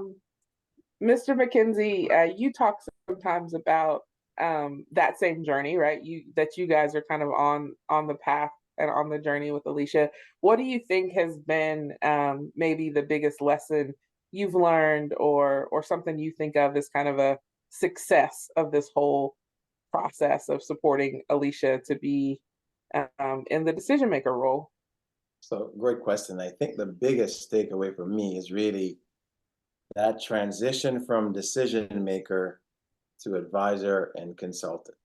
A: Mr. McKenzie, you talk sometimes about that same journey, right? That you guys are kind of on the path and on the journey with Alicia. What do you think has been maybe the biggest lesson you've learned, or something you think of as kind of a success of this whole process of supporting Alicia to be in the decision maker role?
C: So great question. I think the biggest takeaway for me is really that transition from decision maker to advisor and consultant,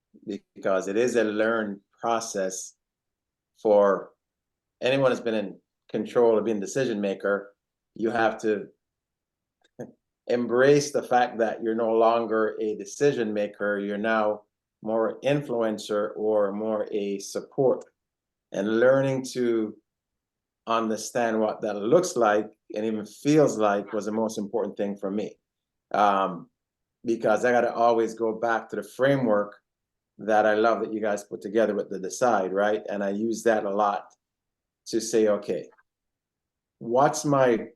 C: because it is a learned process for anyone that's been in control of being decision maker. You have to embrace the fact that you're no longer a decision maker. You're now more influencer or more a support, and learning to understand what that looks like and even feels like was the most important thing for me. Because I got to always go back to the framework that I love that you guys put together with the decide, right? And I use that a lot to say, okay, what's my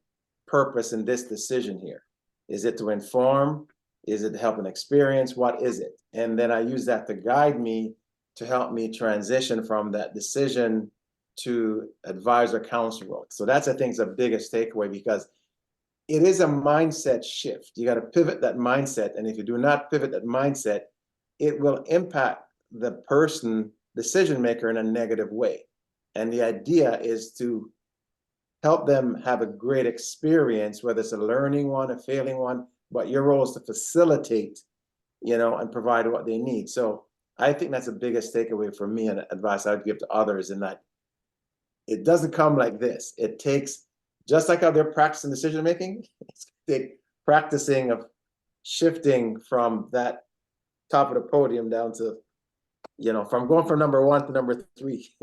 C: purpose in this decision here? Is it to inform? Is it to help an experience? What is it? And then I use that to guide me, to help me transition from that decision to advisor counsel role. So that's, I think, is the biggest takeaway, because it is a mindset shift. You got to pivot that mindset. And if you do not pivot that mindset, it will impact the person, decision maker, in a negative way. And the idea is to help them have a great experience, whether it's a learning one, a failing one, but your role is to facilitate, you know, and provide what they need. So I think that's the biggest takeaway for me and advice I would give to others, in that it doesn't come like this. It takes, just like how they're practicing decision making, it's practicing of shifting from that top of the podium down to, you know, from going from number 1 to number 3.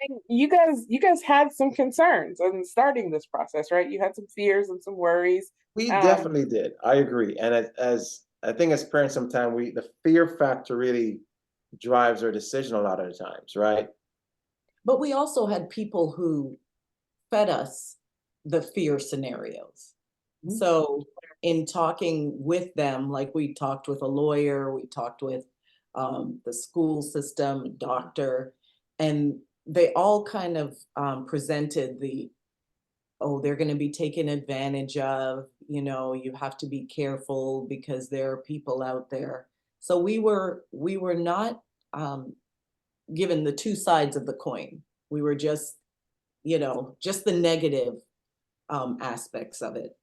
A: And you guys had some concerns in starting this process, right? You had some fears and some worries.
C: We definitely did. I agree. And as I think as parents, sometimes the fear factor really drives our decision a lot of the times, right?
E: But we also had people who fed us the fear scenarios.
A: Mhm.
E: So in talking with them, like we talked with a lawyer, we talked with the school system, doctor, and they all kind of presented the, oh, they're going to be taken advantage of, you have to be careful because there are people out there. So we were not given the two sides of the coin. We were just, just the negative aspects of it,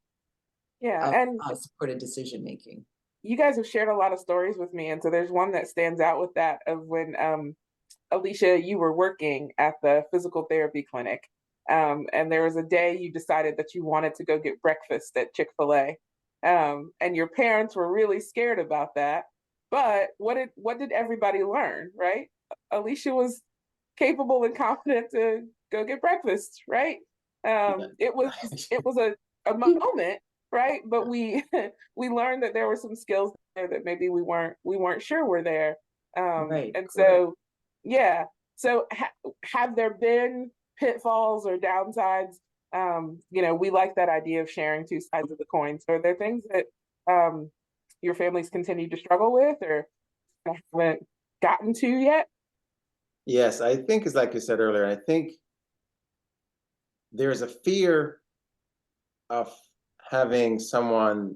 A: Yeah,
E: of
A: and
E: supported decision making.
A: you guys have shared a lot of stories with me, and so there's one that stands out with that of when Alicia, you were working at the physical therapy clinic, and there was a day you decided that you wanted to go get breakfast at Chick-fil-A, and your parents were really scared about that. But what did everybody learn, right? Alicia was capable and confident to go get breakfast, right? It was a moment, right? But we we learned that there were some skills there that maybe we weren't sure were there.
E: Right,
A: And
E: correct.
A: so yeah. So have there been pitfalls or downsides? We like that idea of sharing two sides of the coin. So are there things that your families continue to struggle with or haven't gotten to yet?
C: Yes, I think it's like you said earlier. I think there's a fear of having someone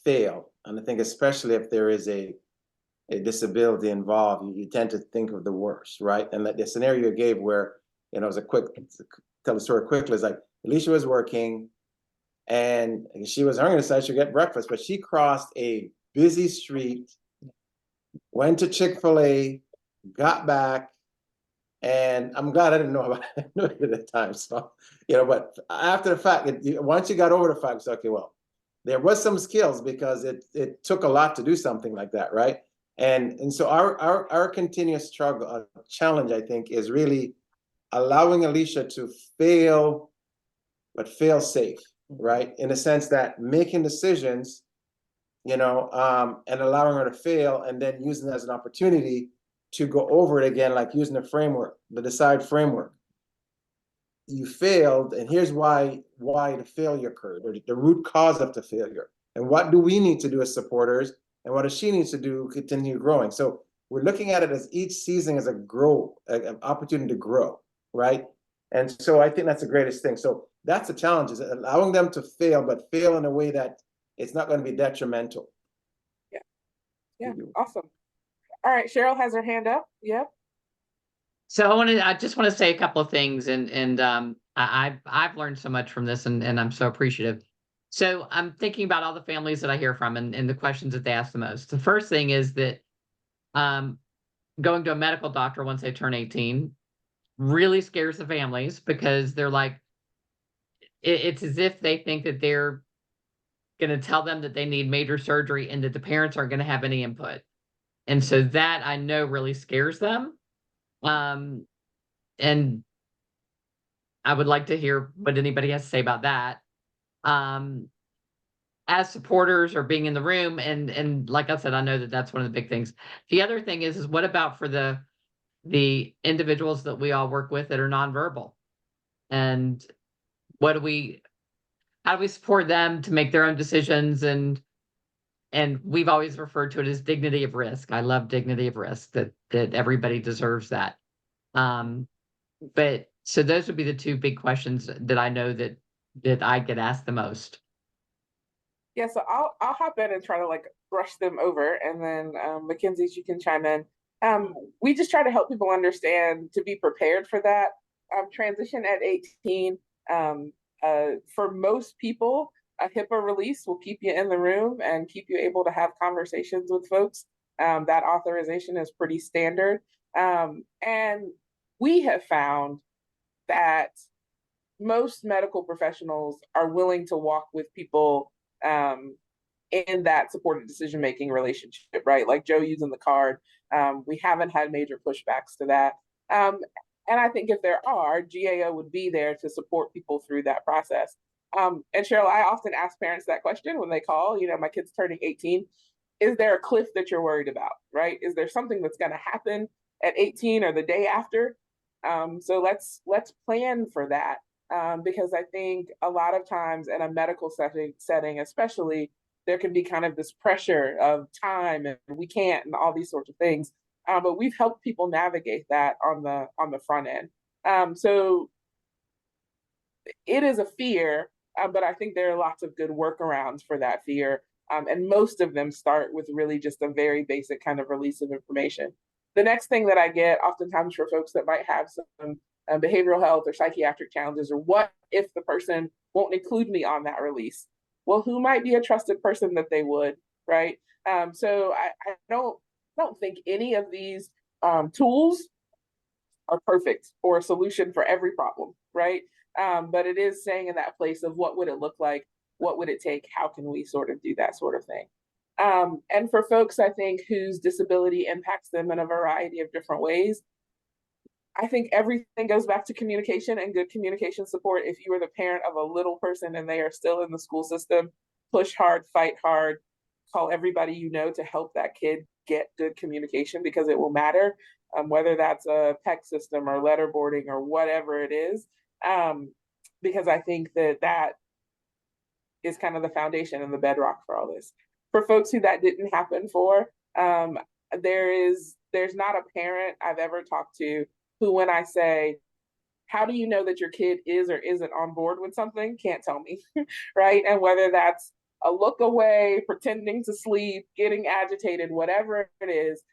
C: fail. And I think especially if there is a disability involved, you tend to think of the worst, right? And that the scenario you gave where, it was tell the story quickly, is like Alicia was working and she was hungry, decided she'd get breakfast, but she crossed a busy street, went to Chick-fil-A, got back, and I'm glad I didn't know about it at the time. So, but after the fact, once you got over the fact, it's okay, well, there was some skills because it took a lot to do something like that, right? And so our continuous struggle, challenge, I think, is really allowing Alicia to fail, but fail safe, right? In the sense that making decisions, and allowing her to fail, and then using it as an opportunity to go over it again, like using the framework, the DECIDE framework. You failed, and here's why the failure occurred, or the root cause of the failure. And what do we need to do as supporters? And what does she need to do to continue growing? So we're looking at it as each season as an opportunity to grow, right? And so I think that's the greatest thing. So that's the challenge, is allowing them to fail, but fail in a way that it's not going to be detrimental.
A: Yeah, awesome. All right, Cheryl has her hand up. Yep.
F: So I just want to say a couple of things, and I've learned so much from this, and I'm so appreciative. So I'm thinking about all the families that I hear from and the questions that they ask the most. The first thing is that going to a medical doctor once they turn 18 really scares the families, because they're like, it's as if they think that they're going to tell them that they need major surgery and that the parents aren't going to have any input. And so that, I know, really scares them. And I would like to hear what anybody has to say about that. As supporters or being in the room, and like I said, I know that that's one of the big things. The other thing is what about for the individuals that we all work with that are nonverbal? And how do we support them to make their own decisions? And we've always referred to it as dignity of risk. I love dignity of risk, that everybody deserves that. But so those would be the two big questions that I know that I get asked the most.
A: Yeah, so I'll hop in and try to brush them over, and then Mackenzie, you can chime in. We just try to help people understand to be prepared for that transition at 18. For most people, a HIPAA release will keep you in the room and keep you able to have conversations with folks. That authorization is pretty standard. And we have found that most medical professionals are willing to walk with people in that supported decision-making relationship, right? Like Joe using the card. We haven't had major pushbacks to that. And I think if there are, GAO would be there to support people through that process. And Cheryl, I often ask parents that question when they call, my kid's turning 18. Is there a cliff that you're worried about, right? Is there something that's going to happen at 18 or the day after? So let's plan for that. Because I think a lot of times in a medical setting, especially, there can be kind of this pressure of time and we can't and all these sorts of things. But we've helped people navigate that on the front end. So it is a fear, but I think there are lots of good workarounds for that fear. And most of them start with really just a very basic kind of release of information. The next thing that I get oftentimes for folks that might have some behavioral health or psychiatric challenges, or what if the person won't include me on that release? Well, who might be a trusted person that they would, right? So I don't think any of these tools are perfect or a solution for every problem, right? But it is saying in that place of what would it look like? What would it take? How can we sort of do that sort of thing? And for folks, I think, whose disability impacts them in a variety of different ways, I think everything goes back to communication and good communication support. If you are the parent of a little person and they are still in the school system, push hard, fight hard, call everybody you know to help that kid get good communication, because it will matter, whether that's a PEC system or letterboarding or whatever it is, because I think that is kind of the foundation and the bedrock for all this. For folks who that didn't happen for, there's not a parent I've ever talked to who, when I say, how do you know that your kid is or isn't on board with something, can't tell me, right? And whether that's a look away, pretending to sleep, getting agitated, whatever it is,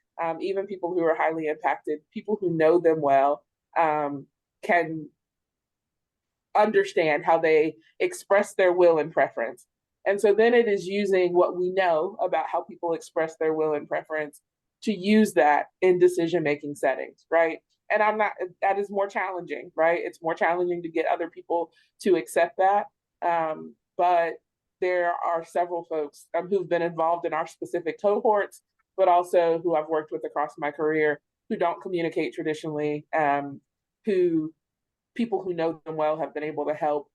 A: even people who are highly impacted, people who know them well, can understand how they express their will and preference. And so then it is using what we know about how people express their will and preference to use that in decision-making settings, right? And that is more challenging, right? It's more challenging to get other people to accept that. But there are several folks who've been involved in our specific cohorts, but also who I've worked with across my career who don't communicate traditionally, who people who know them well have been able to help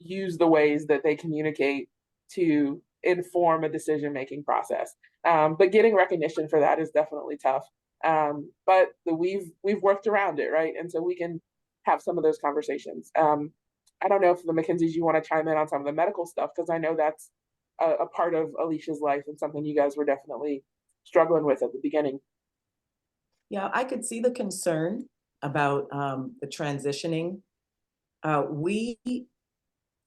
A: use the ways that they communicate to inform a decision-making process. But getting recognition for that is definitely tough. But we've worked around it, right? And so we can have some of those conversations. I don't know if the McKenzies, you want to chime in on some of the medical stuff, because I know that's a part of Alicia's life and something you guys were definitely struggling with at the beginning.
E: Yeah, I could see the concern about the transitioning. We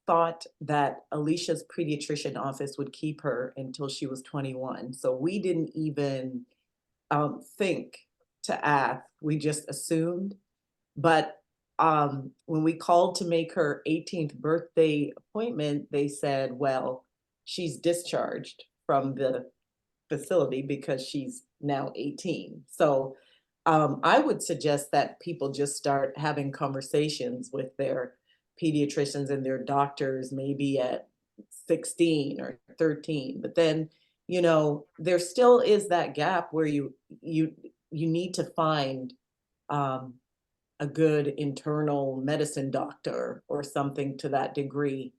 E: thought that Alicia's pediatrician office would keep her until she was 21. So we didn't even think to ask, we just assumed. But when we called to make her 18th birthday appointment, they said, well, she's discharged from the facility because she's now 18. So I would suggest that people just start having conversations with their pediatricians and their doctors, maybe at 16 or 13. But then, you know, there still is that gap where you need to find a good internal medicine doctor or something to that degree.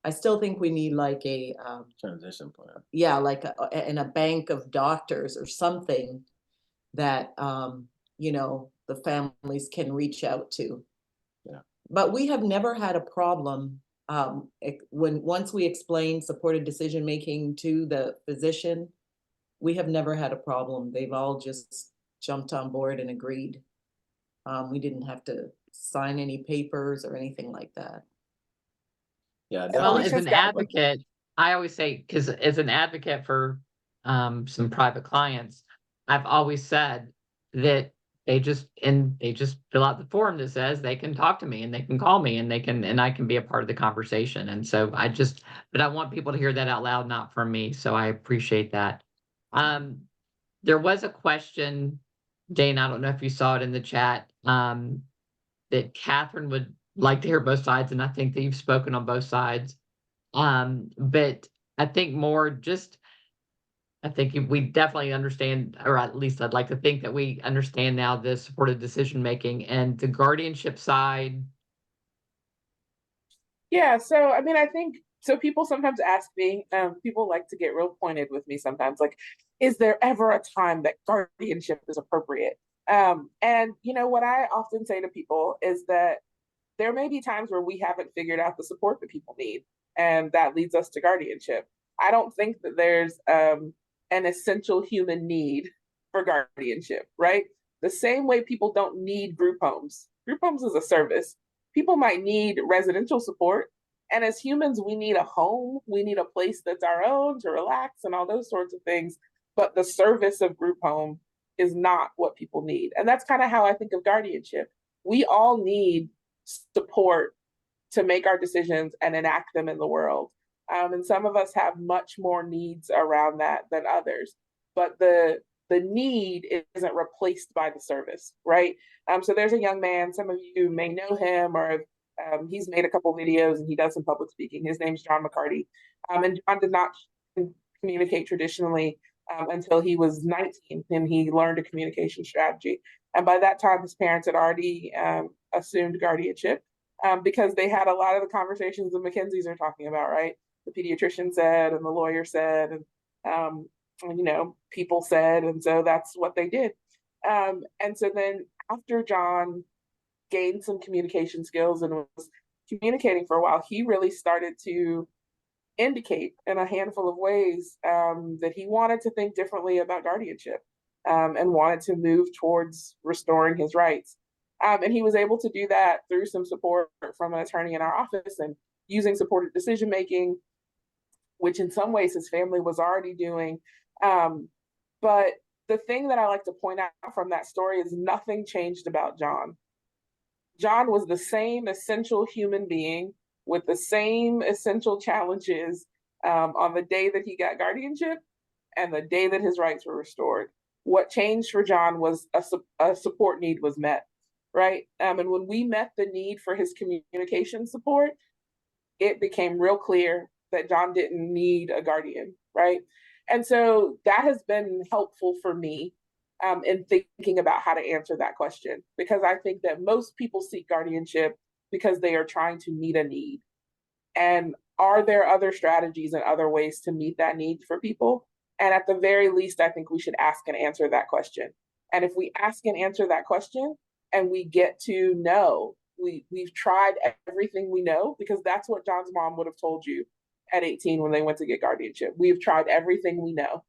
E: I still think we need like a
C: transition plan.
E: Yeah, like a bank of doctors or something that you know, the families can reach out to.
C: Yeah.
E: But we have never had a problem once we explain supported decision making to the physician, we have never had a problem. They've all just jumped on board and agreed. We didn't have to sign any papers or anything like that.
C: Yeah.
F: Well, as
A: Alicia's
F: an
A: got one.
F: advocate, I always say, because as an advocate for some private clients, I've always said that they just fill out the form that says they can talk to me and they can call me and I can be a part of the conversation. And so but I want people to hear that out loud, not from me. So I appreciate that. There was a question, Dane, I don't know if you saw it in the chat, that Catherine would like to hear both sides, and I think that you've spoken on both sides. But I think I think we definitely understand, or at least I'd like to think that we understand now the supported decision making and the guardianship side.
A: Yeah, so I mean, I think so. People sometimes ask me, people like to get real pointed with me sometimes, like, is there ever a time that guardianship is appropriate? And you know, what I often say to people is that there may be times where we haven't figured out the support that people need, and that leads us to guardianship. I don't think that there's an essential human need for guardianship, right? The same way people don't need group homes. Group homes is a service. people might need residential support. And as humans, we need a home, we need a place that's our own to relax and all those sorts of things. But the service of group home is not what people need. And that's kind of how I think of guardianship. We all need support to make our decisions and enact them in the world. And some of us have much more needs around that than others. But the need isn't replaced by the service, right? So there's a young man, some of you may know him, or he's made a couple videos and he does some public speaking. His name's John McCarty. And John did not communicate traditionally until he was 19, and he learned a communication strategy. And by that time, his parents had already assumed guardianship because they had a lot of the conversations the McKenzies are talking about, right? The pediatrician said, and the lawyer said, and you know, people said, and so that's what they did. And so then after John gained some communication skills and was communicating for a while, he really started to indicate in a handful of ways that he wanted to think differently about guardianship and wanted to move towards restoring his rights. And he was able to do that through some support from an attorney in our office and using supported decision making, which in some ways his family was already doing. But the thing that I like to point out from that story is nothing changed about John. John was the same essential human being with the same essential challenges on the day that he got guardianship and the day that his rights were restored. What changed for John was a support need was met, right? And when we met the need for his communication support, it became real clear that John didn't need a guardian, right? And so that has been helpful for me in thinking about how to answer that question, because I think that most people seek guardianship because they are trying to meet a need. And are there other strategies and other ways to meet that need for people? And at the very least, I think we should ask and answer that question. And if we ask and answer that question and we get to know, we've tried everything we know, because that's what John's mom would have told you at 18 when they went to get guardianship. We've tried everything we know.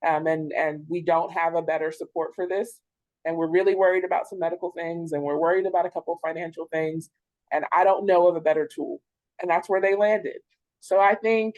A: And we don't have a better support for this. And we're really worried about some medical things, and we're worried about a couple of financial things. And I don't know of a better tool. And that's where they landed. So I think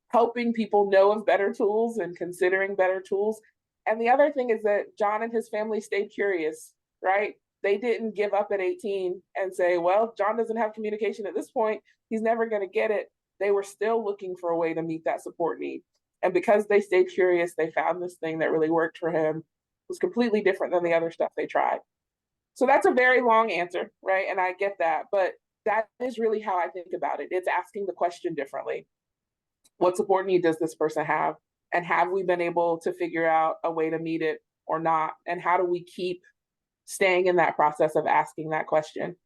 A: helping people know of better tools and considering better tools. And the other thing is that John and his family stayed curious, right? They didn't give up at 18 and say, well, John doesn't have communication at this point, he's never going to get it. They were still looking for a way to meet that support need. And because they stayed curious, they found this thing that really worked for him. It was completely different than the other stuff they tried. So that's a very long answer, right? And I get that, but that is really how I think about it. It's asking the question differently. What support need does this person have? And have we been able to figure out a way to meet it or not? And how do we keep staying in that process of asking that question?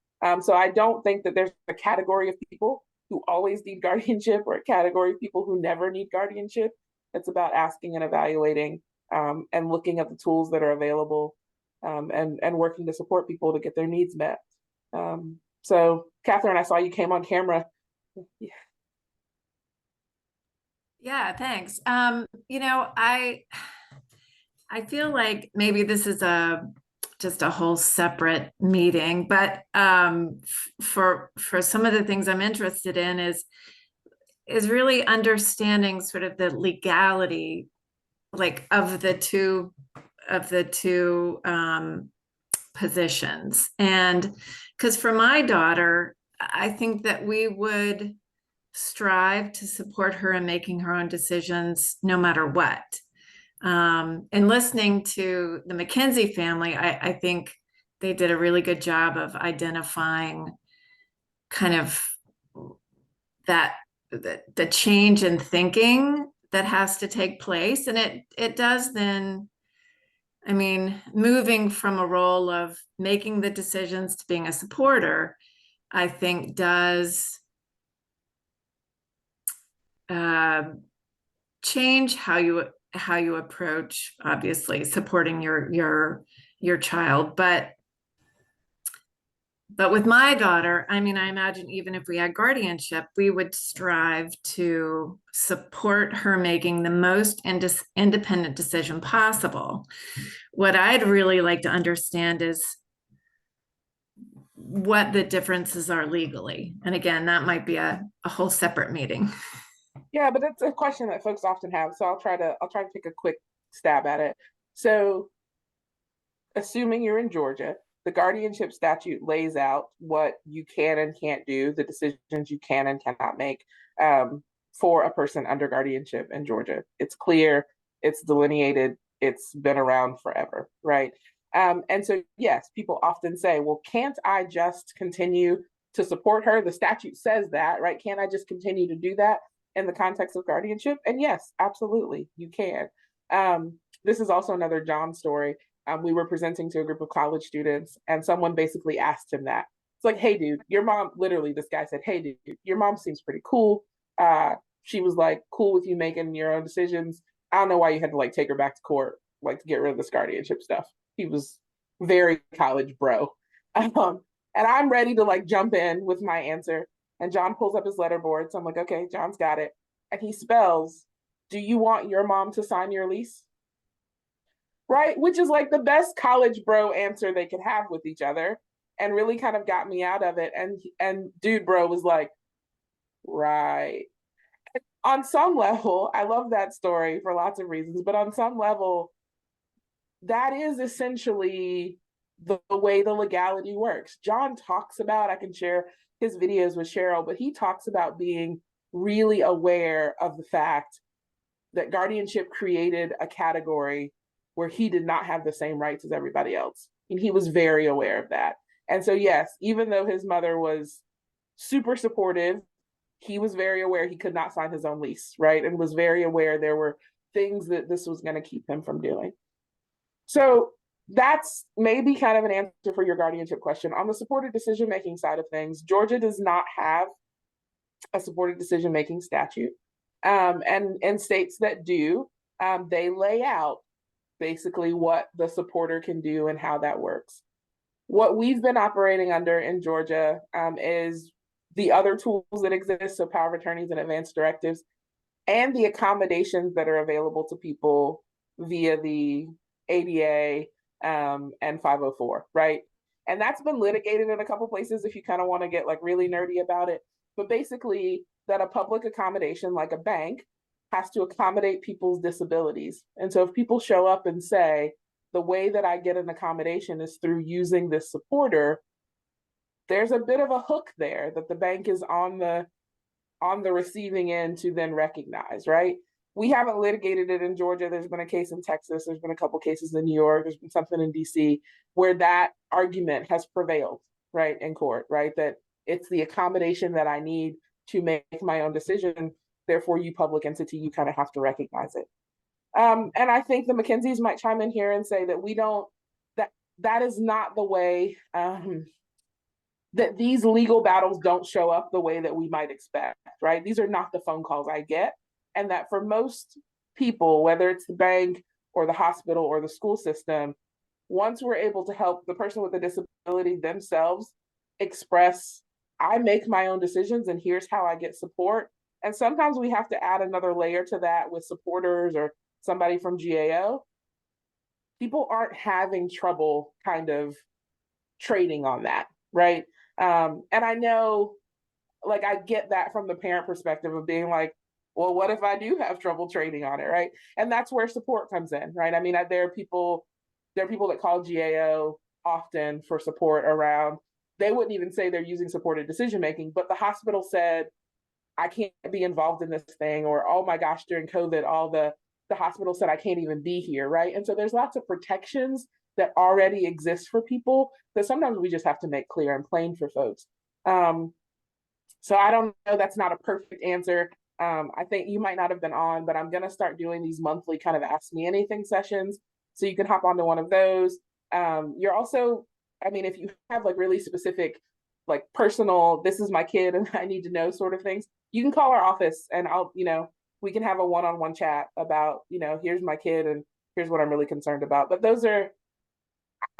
A: So I don't think that there's a category of people who always need guardianship or a category of people who never need guardianship. It's about asking and evaluating and looking at the tools that are available and working to support people to get their needs met. So Catherine, I saw you came on camera.
G: Yeah, thanks. You know, I feel like maybe this is just a whole separate meeting, but for some of the things I'm interested in is really understanding sort of the legality, like of the two positions. And because for my daughter, I think that we would strive to support her in making her own decisions no matter what. And listening to the McKenzie family, I think they did a really good job of identifying kind of that the change in thinking that has to take place. And it does then, I mean, moving from a role of making the decisions to being a supporter, I think does change how you approach, obviously, supporting your child. But with my daughter, I mean, I imagine even if we had guardianship, we would strive to support her making the most independent decision possible. What I'd really like to understand is what the differences are legally. And again, that might be a whole separate meeting.
A: Yeah, but it's a question that folks often have, so I'll try to take a quick stab at it. So, assuming you're in Georgia, the guardianship statute lays out what you can and can't do, the decisions you can and cannot make for a person under guardianship in Georgia. It's clear, it's delineated, it's been around forever, right? And so, yes, people often say, well, can't I just continue to support her? The statute says that, right? Can't I just continue to do that in the context of guardianship? And yes, absolutely, you can. This is also another John story. We were presenting to a group of college students, and someone basically asked him that. It's like, hey, dude, your mom, literally, this guy said, hey, dude, your mom seems pretty cool. She was like, cool with you making your own decisions. I don't know why you had to like take her back to court, like to get rid of this guardianship stuff. He was very college bro. And I'm ready to like jump in with my answer. And John pulls up his letterboard. So I'm like, okay, John's got it. And he spells, do you want your mom to sign your lease? Right? Which is like the best college bro answer they could have with each other, and really kind of got me out of it. And dude bro was like, right. On some level, I love that story for lots of reasons, but on some level, that is essentially the way the legality works. John talks about, I can share his videos with Cheryl, but he talks about being really aware of the fact that guardianship created a category where he did not have the same rights as everybody else. And he was very aware of that. And so, yes, even though his mother was super supportive, he was very aware he could not sign his own lease, right? And was very aware there were things that this was going to keep him from doing. So that's maybe kind of an answer for your guardianship question. On the supported decision-making side of things, Georgia does not have a supported decision-making statute. And in states that do, they lay out basically what the supporter can do and how that works. What we've been operating under in Georgia is the other tools that exist, so power of attorneys and advanced directives, and the accommodations that are available to people via the ADA and 504, right? And that's been litigated in a couple places if you kind of want to get like really nerdy about it. But basically, that a public accommodation like a bank has to accommodate people's disabilities. And so if people show up and say, the way that I get an accommodation is through using this supporter, there's a bit of a hook there that the bank is on the receiving end to then recognize, right? We haven't litigated it in Georgia. There's been a case in Texas. There's been a couple cases in New York. There's been something in DC where that argument has prevailed, right, in court, right? That it's the accommodation that I need to make my own decision. Therefore, you public entity, you kind of have to recognize it. And I think the McKenzies might chime in here and say that we don't, that is not the way, that these legal battles don't show up the way that we might expect, right? These are not the phone calls I get. And that for most people, whether it's the bank or the hospital or the school system, once we're able to help the person with the disability themselves express, I make my own decisions and here's how I get support. And sometimes we have to add another layer to that with supporters or somebody from GAO. People aren't having trouble kind of trading on that, right? And I know, like, I get that from the parent perspective of being like, well, what if I do have trouble trading on it, right? And that's where support comes in, right? I mean, there are people that call GAO often for support around, they wouldn't even say they're using supported decision-making, but the hospital said, I can't be involved in this thing, or, oh my gosh, during COVID, all the hospital said I can't even be here, right? And so there's lots of protections that already exist for people that sometimes we just have to make clear and plain for folks. So I don't know, that's not a perfect answer. I think you might not have been on, but I'm gonna start doing these monthly kind of Ask Me Anything sessions. So you can hop onto one of those. You're also, I mean, if you have like really specific, like personal, this is my kid and I need to know sort of things, you can call our office and I'll, we can have a one-on-one chat about, here's my kid and here's what I'm really concerned about. But those are,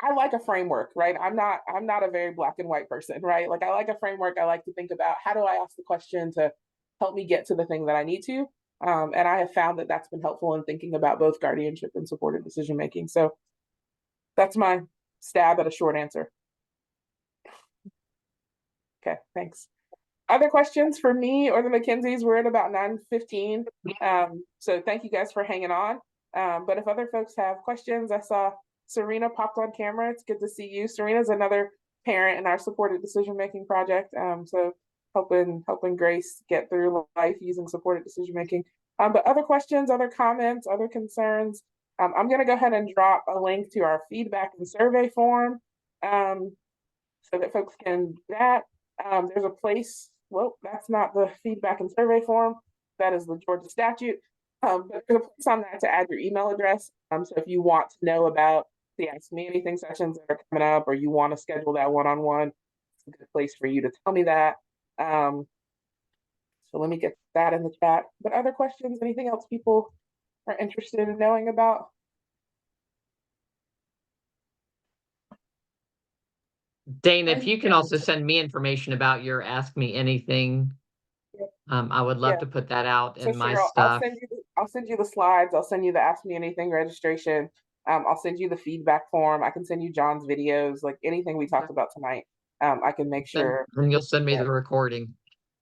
A: I like a framework, right? I'm not a very black and white person, right? Like I like a framework. I like to think about how do I ask the question to help me get to the thing that I need to. And I have found that that's been helpful in thinking about both guardianship and supported decision-making. So that's my stab at a short answer. Okay, thanks. Other questions for me or the McKenzies? We're at about 9:15. So thank you guys for hanging on. But if other folks have questions, I saw Serena popped on camera. It's good to see you. Serena's another parent in our supported decision-making project. So helping Grace get through life using supported decision-making. But other questions, other comments, other concerns, I'm going to go ahead and drop a link to our feedback and survey form so that folks can do that. There's a place, well, that's not the feedback and survey form. That is the Georgia statute. But there's a place on that to add your email address. So if you want to know about the Ask Me Anything sessions that are coming up, or you want to schedule that one-on-one, it's a good place for you to tell me that. So let me get that in the chat. But other questions, anything else people are interested in knowing about?
F: Dana, if you can also send me information about your Ask Me Anything, I would love to put that out in my
A: Cheryl,
F: stuff.
A: I'll send you the slides. I'll send you the Ask Me Anything registration. I'll send you the feedback form. I can send you John's videos, like anything we talked about tonight. I can make sure.
F: And you'll send me the recording.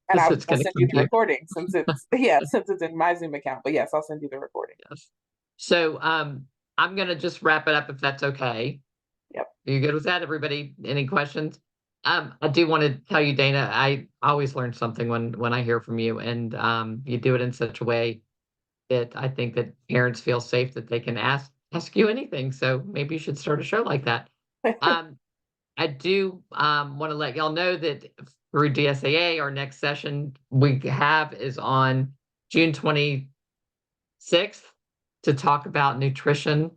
A: And I'll
F: It's gonna
A: send you the
F: compute.
A: recording since it's since it's in my Zoom account. But yes, I'll send you the recording.
F: Yes. So I'm gonna just wrap it up if that's okay.
A: Yep.
F: Are you good with that, everybody? Any questions? I do want to tell you, Dana, I always learn something when I hear from you, and you do it in such a way that I think that parents feel safe that they can ask you anything. So maybe you should start a show like that. I do want to let y'all know that through DSAA, our next session we have is on June 26th to talk about nutrition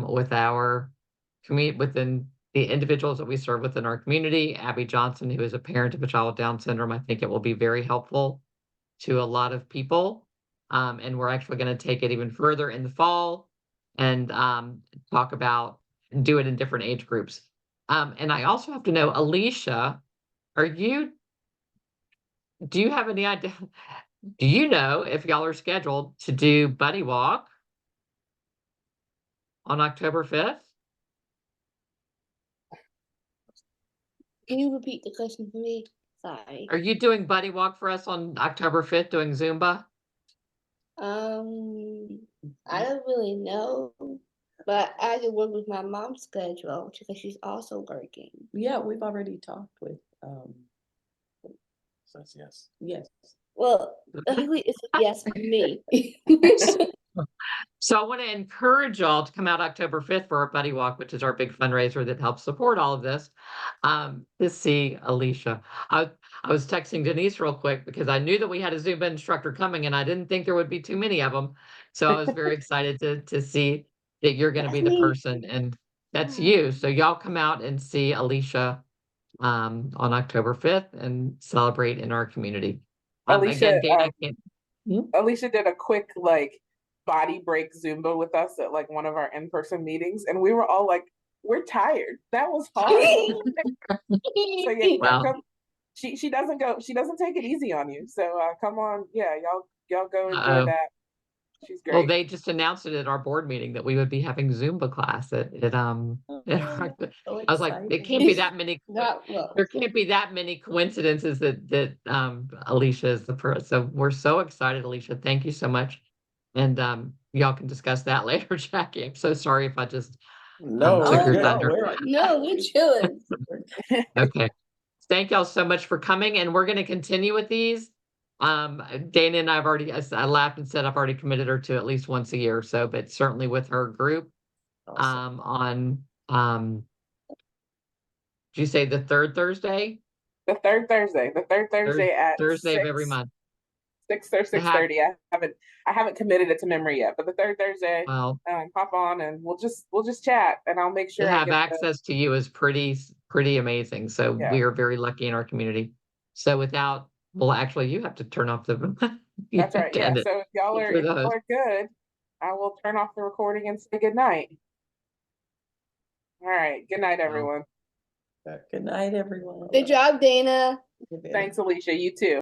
F: with our within the individuals that we serve within our community. Abby Johnson, who is a parent of a child with Down syndrome, I think it will be very helpful to a lot of people. And we're actually going to take it even further in the fall and talk about and do it in different age groups. And I also have to know, Alicia, do you have any idea? Do you know if y'all are scheduled to do Buddy Walk on October 5th?
D: Can you repeat the question for me? Sorry.
F: Are you doing Buddy Walk for us on October 5th, doing Zumba?
D: I don't really know, but I can work with my mom's schedule because she's also working.
E: Yeah, we've already talked with,
C: Says yes.
E: yes.
D: Well, technically it's a yes for me.
F: So I want to encourage y'all to come out October 5th for our Buddy Walk, which is our big fundraiser that helps support all of this, to see Alicia. I was texting Denise real quick because I knew that we had a Zumba instructor coming and I didn't think there would be too many of them. So I was very excited to see that you're going to be the person, and that's you. So y'all come out and see Alicia on October 5th and celebrate in our community.
A: Alicia,
F: Again, Dana, I can't.
A: Alicia did a quick body break Zumba with us at one of our in-person meetings, and we were all like, "We're tired. That was hard." So yeah,
F: Wow.
A: she doesn't take it easy on you. So come on, yeah, y'all go enjoy that. She's great.
F: Well, they just announced it at our board meeting that we would be having Zumba class at I was like, it can't be that many. There can't be that many coincidences that Alicia is the person. So we're so excited, Alicia. Thank you so much. And y'all can discuss that later, Jackie. I'm so sorry if I just
C: No,
F: took your
C: we're
F: thunder.
D: We're chilling.
F: Okay. Thank y'all so much for coming, and we're going to continue with these. Dana and I laughed and said I've already committed her to at least once a year or so, but certainly with her group
C: awesome.
F: on did you say the third Thursday?
A: The third Thursday at
F: Thursday
A: 6,
F: of every month.
A: 6 or 6:30. I haven't committed it to memory yet, but the third Thursday,
F: Well,
A: pop on and we'll just chat, and I'll make sure
F: to
A: I
F: have
A: get
F: access to you is pretty amazing. So
A: Yeah.
F: we are very lucky in our community. So well, actually, you have to turn off the.
A: That's right. Yeah. So if y'all
F: If you're the
A: are good, I will turn off the recording and say good night. All right. Good night, everyone.
E: Good night, everyone.
D: Good job, Dana.
A: Thanks, Alicia. You too.